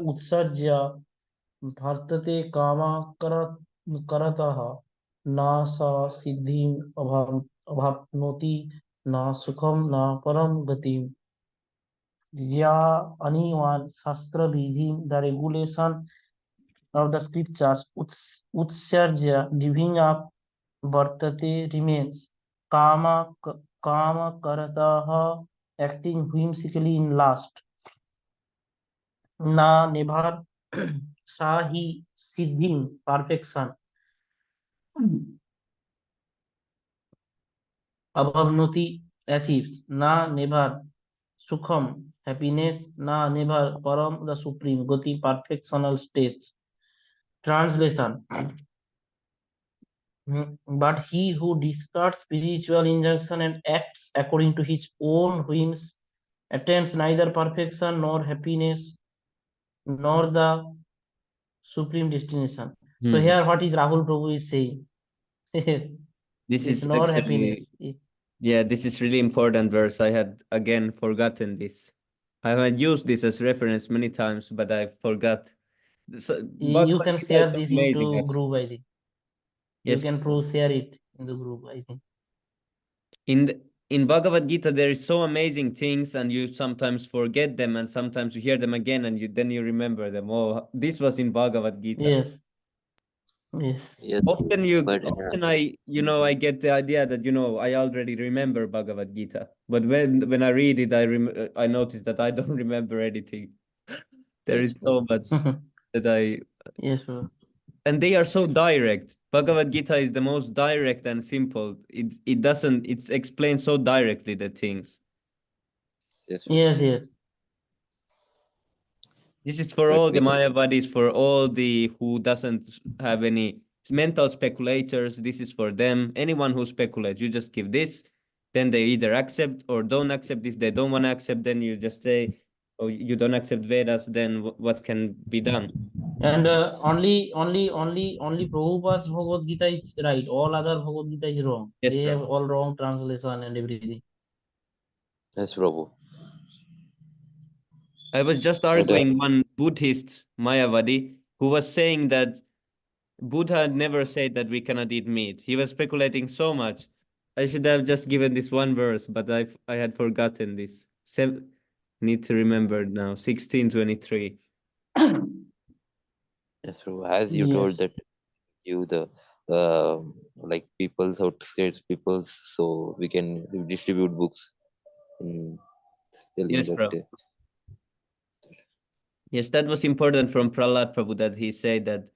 utsarja bhartate kama karataha na sa siddhim abhapnoti na sukham na param gatim. Yeah, anyone shastra vidhim, the regulation of the scriptures, utsarja, giving up, vartate remains, kama karataha, acting whimsically in lust, na never sahi siddhim, perfection, abhavnoti, achieves, na never sukham, happiness, na never param, the supreme, goti, perfectional states. Translation. But he who discards spiritual injunction and acts according to his own whims attains neither perfection nor happiness nor the supreme destination. So Hmm. here what is Rahul Prabhu is saying? This It's is nor actually, happiness. yeah, this is really important verse. I had again forgotten this. I had used this as reference many times, but I forgot. So, You Bhagavad can Gita is share so this amazing, into actually. group, I think. You Yes, can share it in the group, I think. in Bhagavad Gita there is so amazing things, and you sometimes forget them, and sometimes you hear them again, and you remember them. Oh, this was in Bhagavad Gita. Yes, yes, Yes, but Often I get the idea that I already remember Bhagavad Gita, but when I read it, I notice that I don't remember anything. There yes, is bro. so much that yes, bro. and they are so direct. Bhagavad Gita is the most direct and simple. It explains so directly the things. Yes, bro. Yes, yes, This is for But all we the can, Mayavadis, for all the who doesn't have any mental speculators. This is for them. Anyone who speculates, you just give this, then they either accept or don't accept. If they don't want to accept, then you just say, "Oh, you don't accept Vedas." Then what can be done? and only Prabhupada's Bhagavad Gita is right. All other Bhagavad Gita is wrong. Yes, They have Prabhu. all wrong translation and everything. yes, Prabhu. I was just But arguing one Buddhist Mayavadi who was saying that Buddha never said that we cannot eat meat. He was speculating so much. I should have just given this one verse, but I had forgotten this. Need to remember now. 1623. yes, Prabhu. As you told Yes, that you the uh, like people's outskirts people's, so we can distribute books in telling Yes, that. bro. Yes, that was important from Prahlad Prabhu that he said that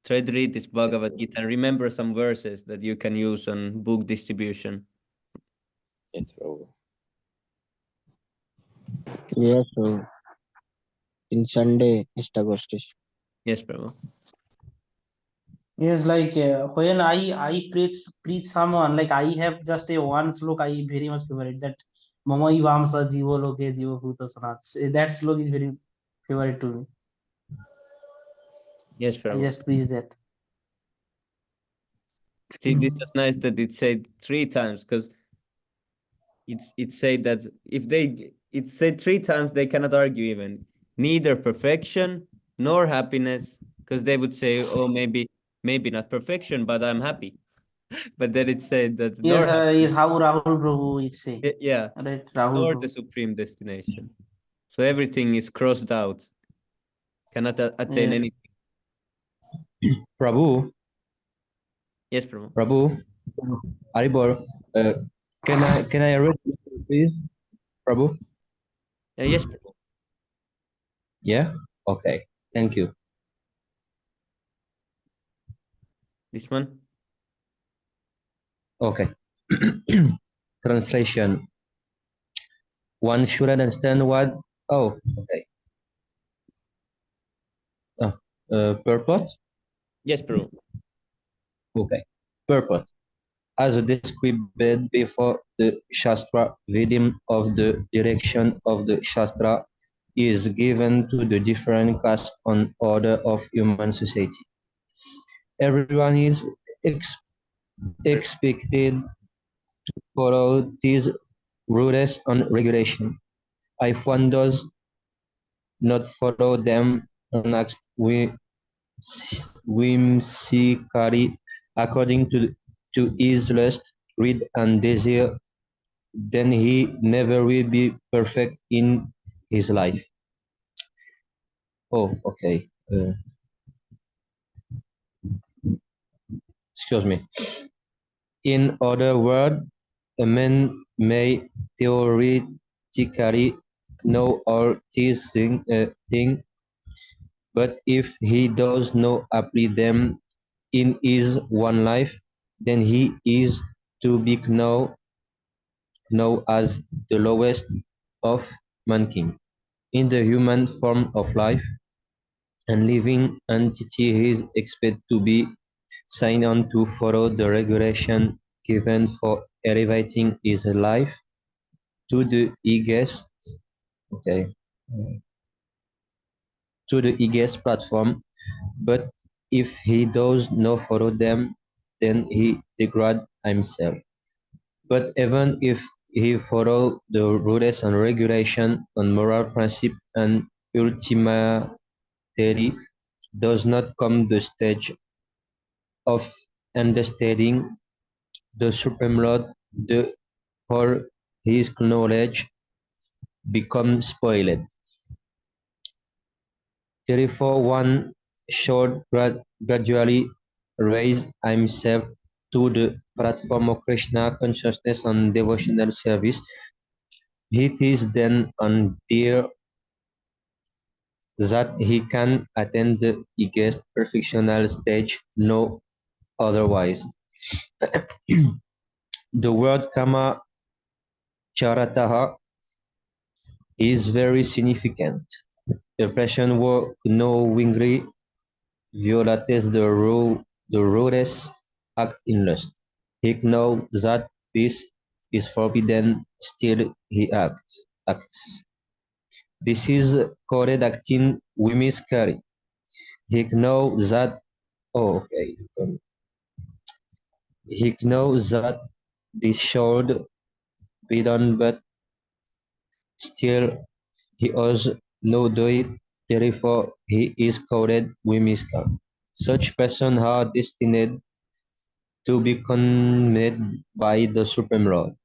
try to read this Yes, Bhagavad Prabhu. Gita and remember some verses that you can use on book distribution. Yes, Prabhu. Yes, so in Sunday, Mr. Gostis. Yes, Prabhu. yes. Like when I preach someone, like I have just a one slok I very much favorite, that Mama Ivamsa Jivo Loke Jivo Bhuta Sanat. That slok is very favorite to me. Yes, I Prabhu. just preach that. See, this is nice that it said three times because it said that if it said three times they cannot argue even neither perfection nor happiness because they would say, oh, maybe not perfection but I'm happy. But then it said that Yes, nor is happiness, how Rahul Prabhu is saying. yeah, Right, Rahul nor the Prabhu. supreme destination. So everything is crossed out, cannot attain Yes. anything. Prabhu, Yes, Prabhu. Prabhu, Haribol, can I read please, Prabhu? Yes, Prabhu. Yeah. Okay. Thank you. This one. Okay. Translation. One should understand what. Oh, okay. Purport. Yes, Prabhu. Okay. Purpose. As described before, the Shastra, rhythm of the direction of the Shastra is given to the different castes and order of human society. Everyone is expected to follow these rules and regulation. If one does not follow them and acts whimsically according to his lust, greed, and desire, then he never will be perfect in his life. Oh, okay. Excuse me. In other words, a man may theoretically know all these things, but if he does not apply them in his one life, then he is to be known as the lowest of mankind. In the human form of life, and living entity is expected to be signed on to follow the regulation given for elevating his life to the highest, okay, to the highest platform. But if he does not follow them, then he degrades himself. But even if he follow the rules and regulation and moral principle and ultimately does not come the stage of understanding the Supreme Lord, the whole his knowledge becomes spoiled. Therefore, one should gradually raise himself to the platform of Krishna consciousness and devotional service. It is then and there that he can attain the highest perfectional stage, no otherwise. The word kama charataha is very significant. A person who knowingly violates the rules act in lust. He knows that this is forbidden, still he acts. This is called acting whimsically. He knows that, oh, okay. He knows that this should be done, but still he also no do it. Therefore, he is called whimsical. Such persons are destined to be condemned by the Supreme Lord.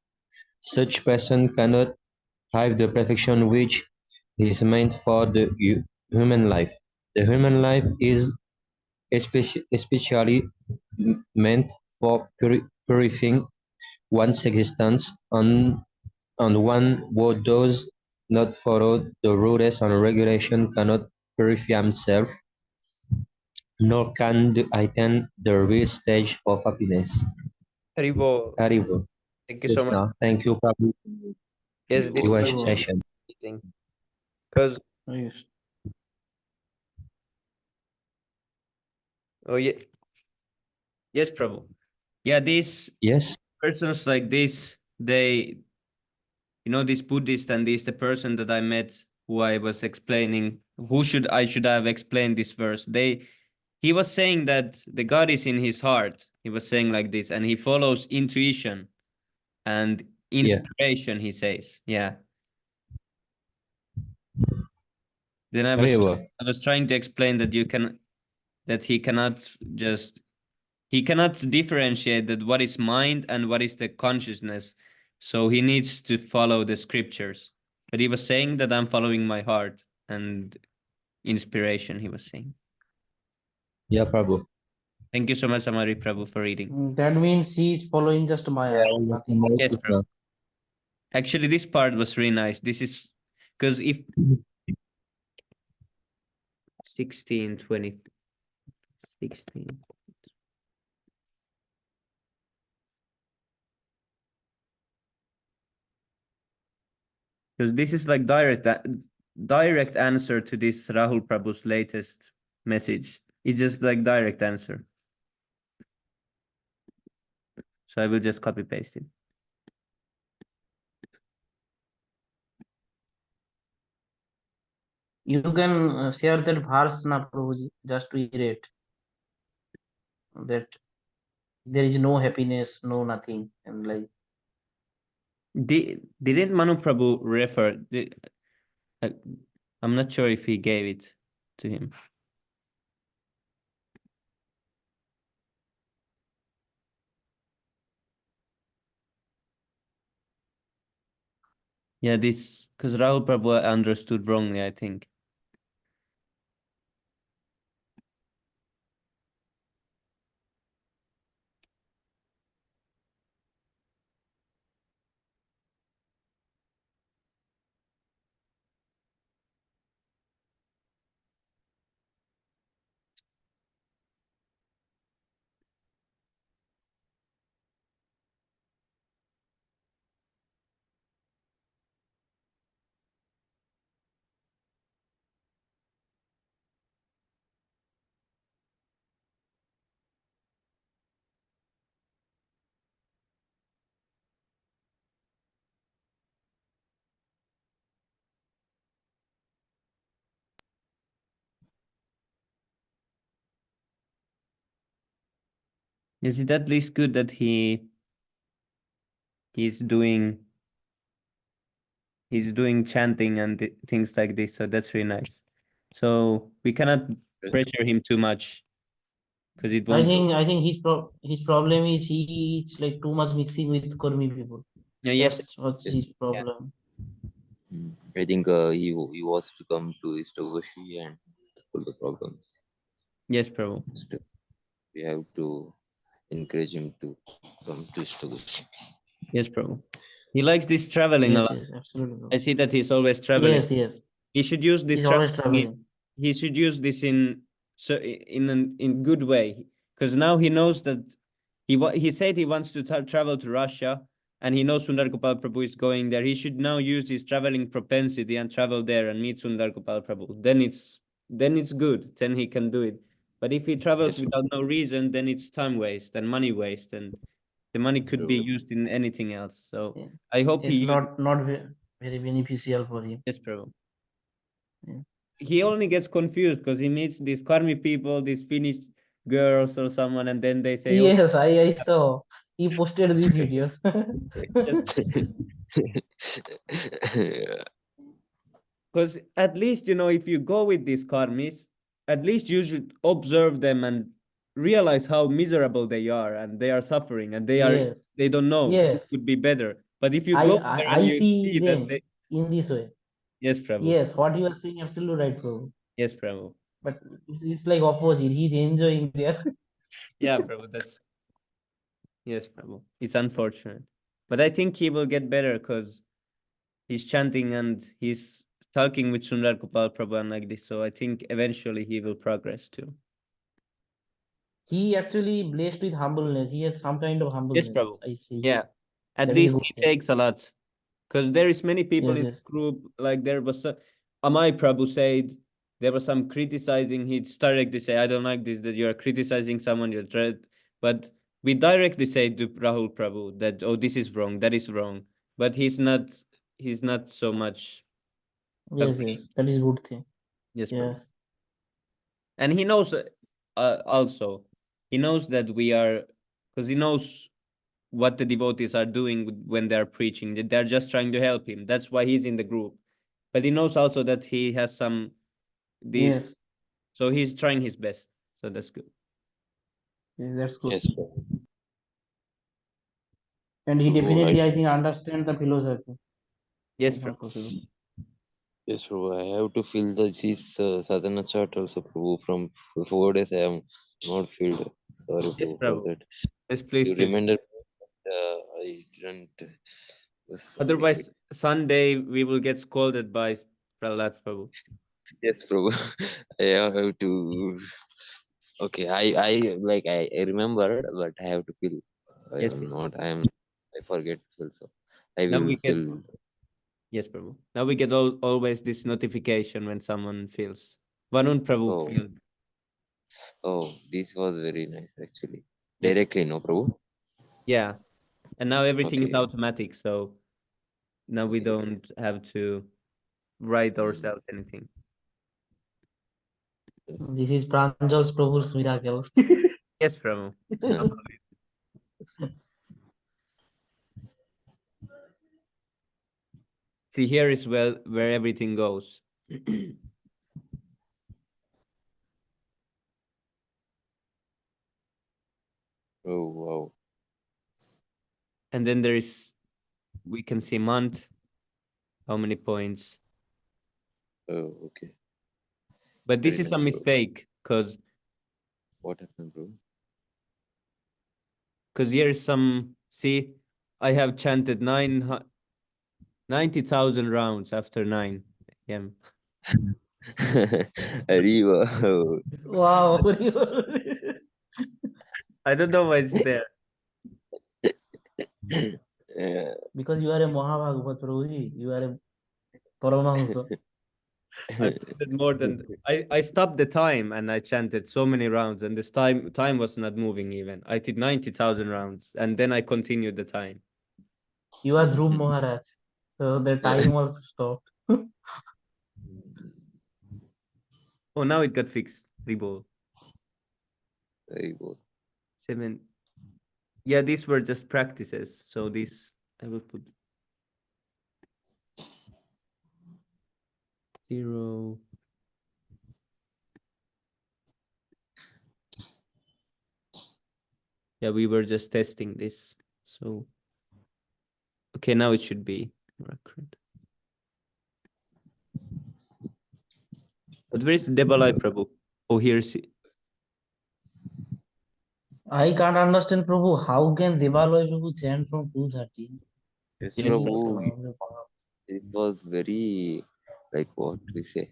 Such person cannot have the perfection which is meant for the human life. The human life is especially meant for purifying one's existence, and one who does not follow the rules and regulation cannot purify himself, nor can attain the real stage of happiness. Haribo. Haribo. Thank you so much. Krishna. Thank you, Prabhu, Yes, this your was Haribo. session. amazing. Because Yes. oh yeah, yes, Prabhu. Yeah, these Yes. persons like this, they, you know, this Buddhist and this the person that I met who I was explaining, I should have explained this verse. He was saying that the God is in his heart. He was saying like this, and he follows intuition and Yeah. inspiration, he says. Yeah. Then Haribo. I was trying to explain that that he cannot differentiate that what is mind and what is the consciousness. So he needs to follow the scriptures. But he was saying that I'm following my heart and inspiration, he was saying. Yeah, Prabhu. Thank you so much, Amari Prabhu, for reading. That means he is following just Maya, nothing else. Yes, Prabhu. Actually, this part was really nice. This is because if 16, 20, 16. Because this is like direct answer to this Rahul Prabhu's latest message. It's just like direct answer. So I will just copy paste it. You can share that verse na Prabhuji, just to iterate that there is no happiness, no nothing, and like Didn't Manu Prabhu refer? I'm not sure if he gave it to him. Yeah, this because Rahul Prabhu understood wrongly, I think. Is it at least good that he's doing chanting and things like this? So that's really nice. So we cannot pressure him too much because it won't. I think his problem is he is like too much mixing with Kurmi people. Yeah, yes, That's what's Yes. his problem. I think he was to come to Istogoshi and solve the problems. yes, Prabhu. So we have to encourage him to come to Istogoshi. Yes, Prabhu. He likes this traveling a Yes, lot. yes, absolutely. I Bro. see that he's always traveling. Yes, yes. He should use this He's always traveling. traveling. He should use this in good way because now he knows that he said he wants to travel to Russia and he knows Sundar Gopal Prabhu is going there. He should now use his traveling propensity and travel there and meet Sundar Gopal Prabhu. Then it's good. Then he can do it. But if he travels Yes, without no reason, then it's time waste and money waste, and the money yes, could be Prabhu. used in anything else. So Yeah. I hope he It's uses. not very beneficial for him. Yes, Prabhu. Yeah. He only gets confused because he meets these Karmi people, these Finnish girls or someone, and then they say, "Oh, Yes, I saw. He posted these videos. yes." Because at least if you go with these Karmis, at least you should observe them and realize how miserable they are, and they are suffering, and Yes, they don't know it yes. could be better. But if you go there and I you see see that them in this way. yes, Prabhu, Yes, what you are saying absolutely right, bro. yes, Prabhu, But it's like opposite. He's enjoying there. yeah, Prabhu, that's yes, Prabhu. It's unfortunate, but I think he will get better because he's chanting and he's talking with Sundar Gopal Prabhu and like this. So I think eventually he will progress too. He actually blessed with humbleness. He has some kind of Yes, humbleness. Prabhu. I see. Yeah. At That is a least good he thing. takes a lot. Because there is many people Yes, in yes. the group, like there was Amai Prabhu said there was some criticizing. He directly say, I don't like this, that you're criticizing someone, you're dread. But we directly say to Rahul Prabhu that, oh, this is wrong, that is wrong. But he's not so much Yes, agree. yes. That is good thing. Yes, Prabhu. Yes. And he knows also, he knows that we are, because he knows what the devotees are doing when they're preaching. They're just trying to help him. That's why he's in the group. But he knows also that he has some these, Yes. so he's trying his best. So that's good. Yes, that's good. Yes, Prabhu. And he Prabhu, definitely, I think, understands the philosophy. Yes, It's not Prabhu. possible. Yes, Prabhu. I have to fill this sadhana chart also, Prabhu. From 4 days, I am not filled. Sorry, Yes, Prabhu, for Prabhu. that. Yes, please You fill. reminded I didn't. Sorry. Otherwise, Sunday we will get scolded by Prahlad Prabhu. Yes, Prabhu. I have to. Okay, I remembered, but I have to fill. I Yes, am Prabhu. not. I forget to fill, so I Now will we get fill. yes, Prabhu. Now we get always this notification when someone fills. Varun Prabhu Oh, filled. oh, this was very nice actually. Yes, Directly, no, Prabhu. Yeah, and now everything is Okay. automatic, so now we Okay. don't have to write Mm. ourselves anything. This is Pranjal's Prabhu's miracle. Yes, Prabhu. Huh. See, here is where everything goes. Oh wow. And then we can see month, how many points. Oh okay. But Very this is a nice, bro. mistake because What happened, bro? here is some, see, I have chanted 90,000 rounds after 9 a.m. Arriba. Wow. I don't know why it's there. Yeah. Because you are a Mahabhagavad Prabhuji, you are a Paramahamsa. I chanted more than I stopped the time and I chanted so many rounds and this time was not moving even. I did 90,000 rounds and then I continued the time. You are Dhruv Maharaj. So the time also stopped. Oh, now it got fixed. Reball. Very good. 7. Yeah, these were just practices. So this I will put 0. Yeah, we were just testing this. So okay, now it should be more accurate. But where is Debalai Prabhu? Oh, here's I can't understand Prabhu. How can Devaloy Prabhu chant from 2:30? Yes, yes, He Prabhu. Prabhu. It was very, like what we say.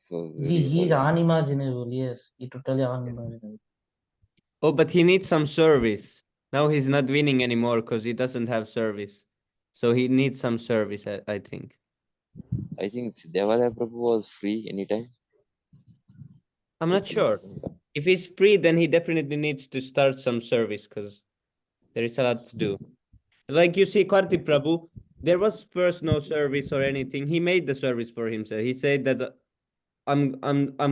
So very He is holy. unimaginable. Yes, he totally unimaginable. Oh, but he needs some service. Now he's not winning anymore because he doesn't have service. So he needs some service, I think. I think Devalaya Prabhu was free anytime. I'm Like not sure. If he's free, then he definitely needs to start some service because there is a lot to do. Like you see, Karti Prabhu, there was first no service or anything. He made the service for himself. He said that I'm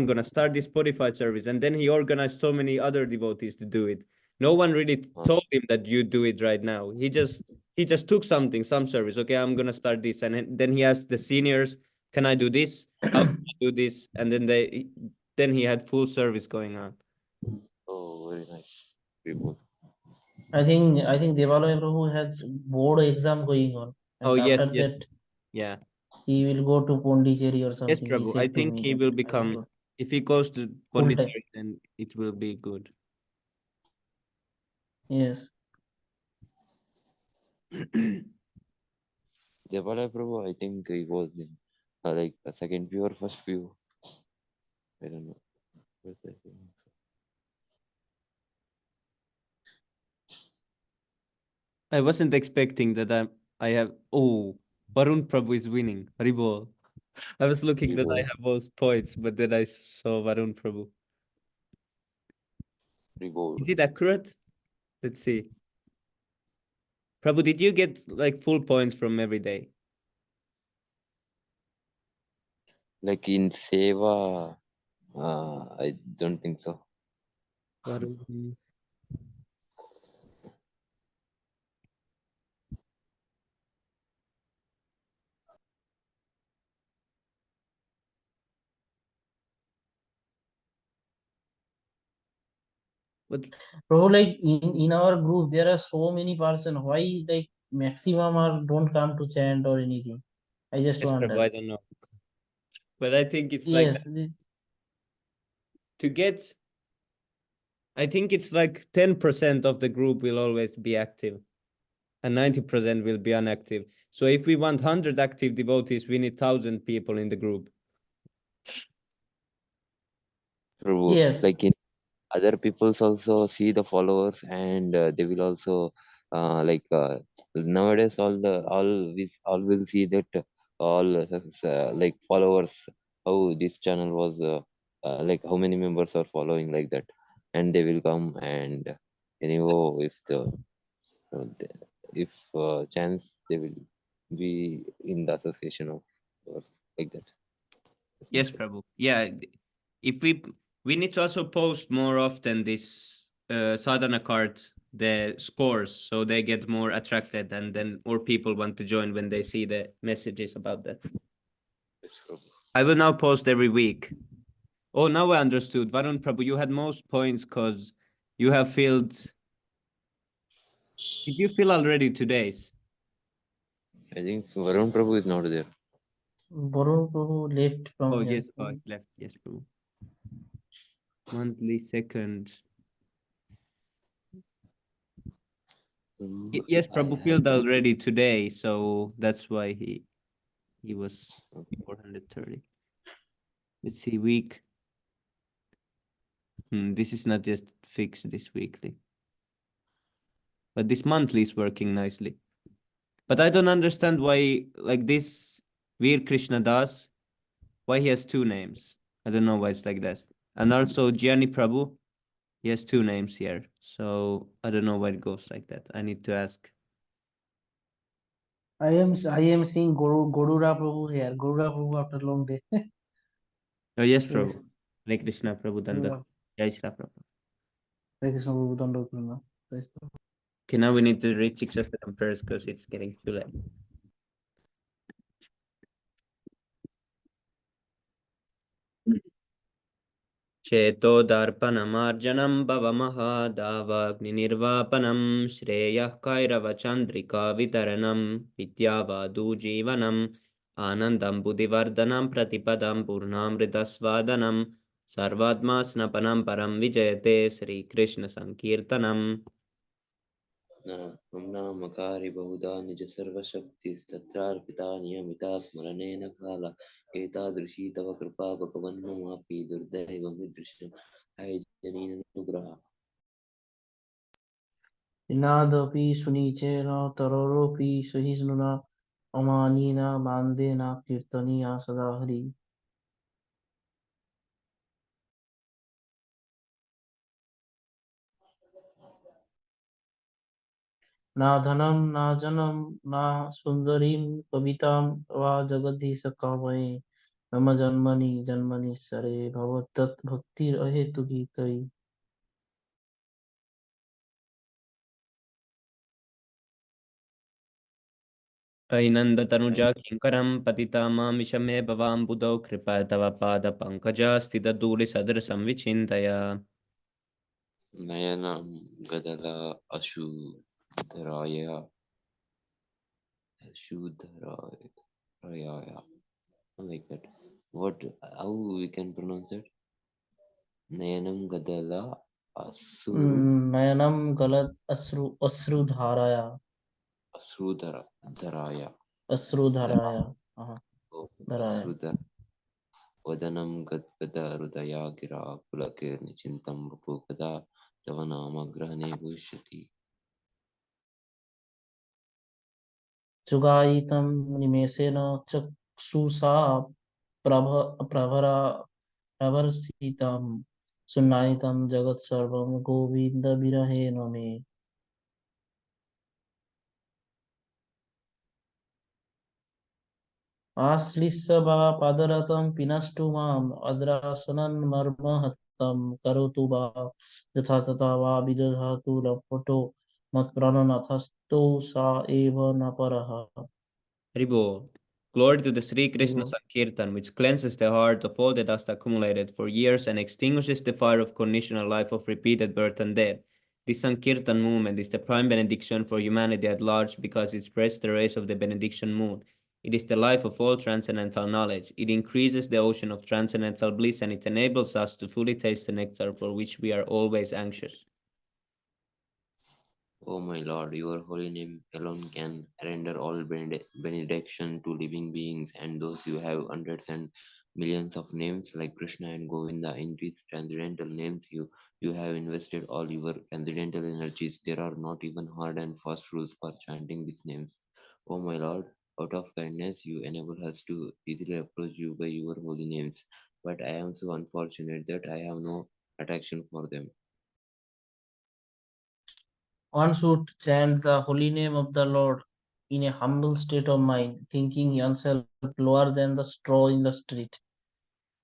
gonna start this Spotify service, and then he organized so many other devotees to do it. No one really told him that you do it right now. He just took some service. Okay, I'm gonna start this, and then he asked the seniors, "Can I do this? How can I do this?" And then he had full service going on. oh, very nice. Very good. I think Devaloy Prabhu has board exam going on, Oh and yes, after yes, that yeah, he will go to Pondicherry or yes, something. He Prabhu. I said to think me he that will I will become. go If he goes to full time. Pondicherry, then it will be good. Yes. Devalaya Prabhu, I think he was in like a second view or first view. I don't know. But I think so. I wasn't expecting that I have. Oh, Varun Prabhu is winning. Haribol. I was looking Very that I good. have most points, but then I saw Varun Prabhu. Very good. Is it accurate? Let's see. Prabhu, did you get like full points from every day? Like in Seva, I don't think so. Varun. But Bro, like in our group there are so many person. Why like maximum are don't come to chant or anything? I just yes, Prabhu, wonder. I don't know. But I think it's like Yes, that. To get, I think it's like 10% of the group will always be active and 90% will be inactive. So if we want 100 active devotees, we need 1,000 people in the group. Prabhu, yes. like in other people's also see the followers and they will also nowadays all will see that like followers how this channel was like how many members are following like that and they will come and Anyhow, if chance they will be in the association of or like that. I think Yes, so. Prabhu. Yeah, if we need to also post more often this sadhana cards, the scores, so they get more attracted, and then more people want to join when they see the messages about that. Yes, Prabhu. I will now post every week. Oh, now I understood. Varun Prabhu, you had most points because you have filled. Did you fill already today's? I think Varun Prabhu is not there. Varun Prabhu left from Oh, here. yes. Oh, it left. Yes, Prabhu. Monthly second. Yes, I Prabhu have filled already today, so that's why he was 430. Let's see, week. This is not just fixed this weekly, but this monthly is working nicely. But I don't understand why, like this Veer Krishna Das, why he has two names. I don't know why it's like that. And also Gianni Prabhu, he has two names here. So I don't know why it goes like that. I need to ask. I am seeing Gorura Prabhu here. Gorura Prabhu after long day. Oh, yes, Yes. Prabhu. Hare Krishna Prabhu Dandat. Jai Shri Prabhu. Hare Krishna Prabhu Dandavat. Okay, now we need to reach 6 prayers because it's getting too late. चेतोदर्पणमार्जनं भवमहादावाग्निर्वापनं श्रेयः कैरवचन्द्रिकावितरणं विद्यावादुजीवनम् आनन्दं बुद्धिवर्धनं प्रतिपदं पूर्णामृतस्वादनं सर्वात्मा स्नपनं परं विजयते श्रीकृष्णसङ्कीर्तनम् मम नामकारि बहुधा निज सर्वशक्तिस्तत्रार्पिता नियमिता स्मरणेन काला एतादृशी तव कृपा भगवन्ममापि दुर्दैवमिदृशं हैजनीननुग्रह Inadapi Sunichena Taroropi Sahisnuna Amanina Mandena Kirtaniya Sadahari. Na dhanam na janam na sundarim kavitam va jagati sakavaye mama janmani sare bhavatat bhaktir ahetu gitari. ऐनन्दतनुजा किङ्करं पतिता मामिषमे भवाम्बुधौ कृपा तव पादपङ्कजा स्थितधूलिसदृशं विचिन्तय नयनं गदला अशूधराय like that. What? How we can pronounce it? Nayanam Gadala Nayanam galat asru dharaya. Asrudharaya. Asru dharaya. Oh, Dharaya. Asrudhar. वदनं गद्गदहृदया गिरा पुलकेर्निचिन्तं वपुकदा तव नाम ग्रहणे भविष्यति Sugayitam nimesena chaksusa प्रभरसितं सुनायितं जगत्सर्वं गोविन्दविरहेण मे आश्लिष्य वा पादरतं पिनष्टु माम् अद्रासनं मर्महत्तं करोतु वा यथा तथा वा विदधातु लपटो मत्प्राणनाथस्तु सा एव न परः Haribo. Glory to the Sri Krishna हरिः Sankirtan, which cleanses the heart of all the dust accumulated for years and extinguishes the fire of conditional life of repeated birth and death. This Sankirtan movement is the prime benediction for humanity at large because it spreads the rays of the benediction moon. It is the life of all transcendental knowledge. It increases the ocean of transcendental bliss and it enables us to fully taste the nectar for which we are always anxious. O my Lord, your holy name alone can render all benediction to living beings, and those you have hundreds and millions of names like Krishna and Govinda. In these transcendental names, you have invested all your transcendental energies. There are not even hard and fast rules for chanting these names. O my Lord, out of kindness, you enable us to easily approach you by your holy names. But I am so unfortunate that I have no attraction for them. One should chant the holy name of the Lord in a humble state of mind, thinking oneself lower than the straw in the street.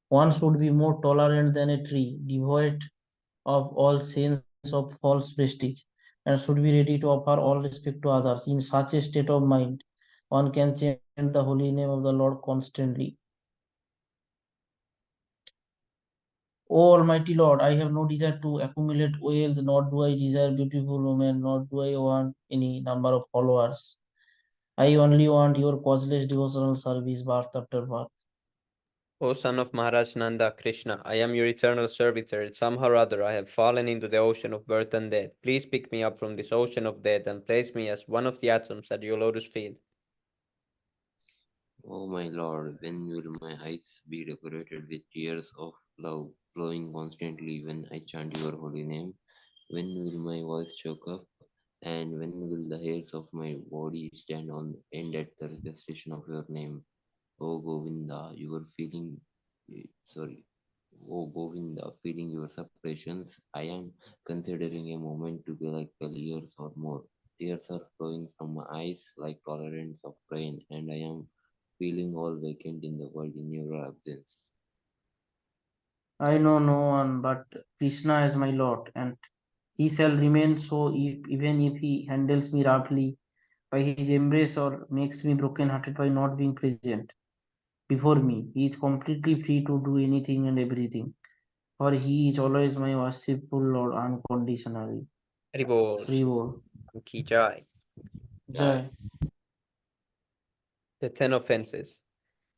One should be more tolerant than a tree, devoid of all sense of false prestige, and should be ready to offer all respect to others. In such a state of mind, one can chant the holy name of the Lord constantly. O Almighty Lord, I have no desire to accumulate wealth, nor do I desire beautiful women, nor do I want any number of followers. I only want your causeless devotional service birth after birth. O son of Maharaj Nanda, Krishna, I am your eternal servitor. Somehow or other I have fallen into the ocean of birth and death. Please pick me up from this ocean of death and place me as one of the atoms at your lotus feet. O my Lord, when will my eyes be decorated with tears of love flowing constantly when I chant your holy name? When will my voice choke up? And when will the hairs of my body stand on end at the recitation of your name? O Govinda, you are feeling sorry. O Govinda, feeling your suppressions, I am considering a moment to be like 12 years or more. Tears are flowing from my eyes like torrents of rain, and I am feeling all vacant in the world in your absence. I know no one but Krishna as my Lord, and he shall remain so even if he handles me roughly by his embrace or makes me broken-hearted by not being present before me. He is completely free to do anything and everything, for he is always my worshipful Lord unconditionally. Haribol, Haribol. Ki Jai. Jai. The 10 offenses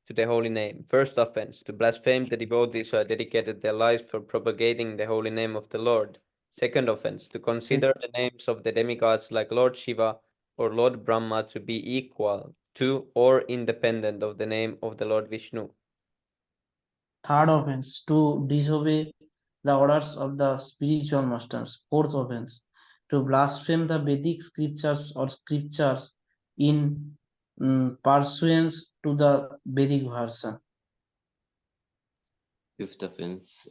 to the holy name. First offense, to blaspheme the devotees who have dedicated their lives for propagating the holy name of the Lord. Second offense, to consider the names of the demigods like Lord Shiva or Lord Brahma to be equal to or independent of the name of the Lord Vishnu. Third offense, to disobey the orders of the spiritual masters. Fourth offense, to blaspheme the Vedic scriptures or scriptures in pursuance to the Vedic version. Fifth offense,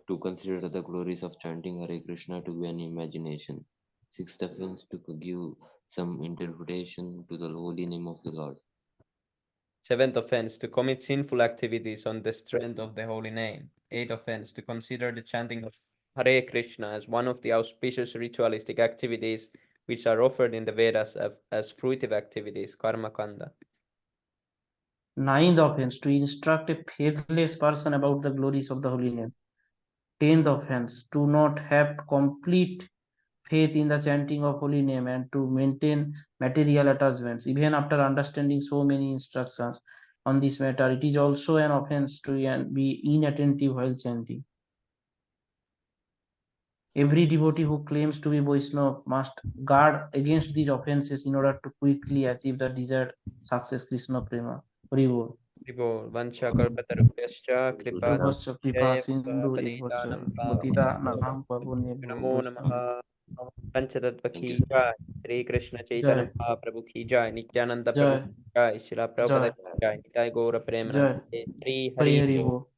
to consider the glories of chanting Hare Krishna to be an imagination. Sixth offense, to give some interpretation to the holy name of the Lord. Seventh offense, to commit sinful activities on the strength of the holy name. Eighth offense, to consider the chanting of Hare Krishna as one of the auspicious ritualistic activities which are offered in the Vedas as fruitive activities, karma kanda. Ninth offense, to instruct a faithless person about the glories of the holy name. Tenth offense, to not have complete faith in the chanting of holy name and to maintain material attachments. Even after understanding so many instructions on this matter, it is also an offense to be inattentive while chanting. Every devotee who claims to be Vaishnava must guard against these offenses in order to quickly achieve the desired success, Krishna Prema. Hari Bol. Vivo, Vancha Kalpatarubhyascha Kripa Kalpasya kripa Sindhyeva sindhu Patitanam Patita Pavanebhyo Nam Pavunebhyo Namo Vaishnava. Namaha Panchatattva Thank you, ki jai Sri Krishna Chaitanya Jai, Mahaprabhu ki jai Nityananda Prabhu Jai, ki jai Srila Prabhupada Jai, ki jai Nitai Gaura Premanand Jai, Sri Hari Hari Hari Bol. Bol.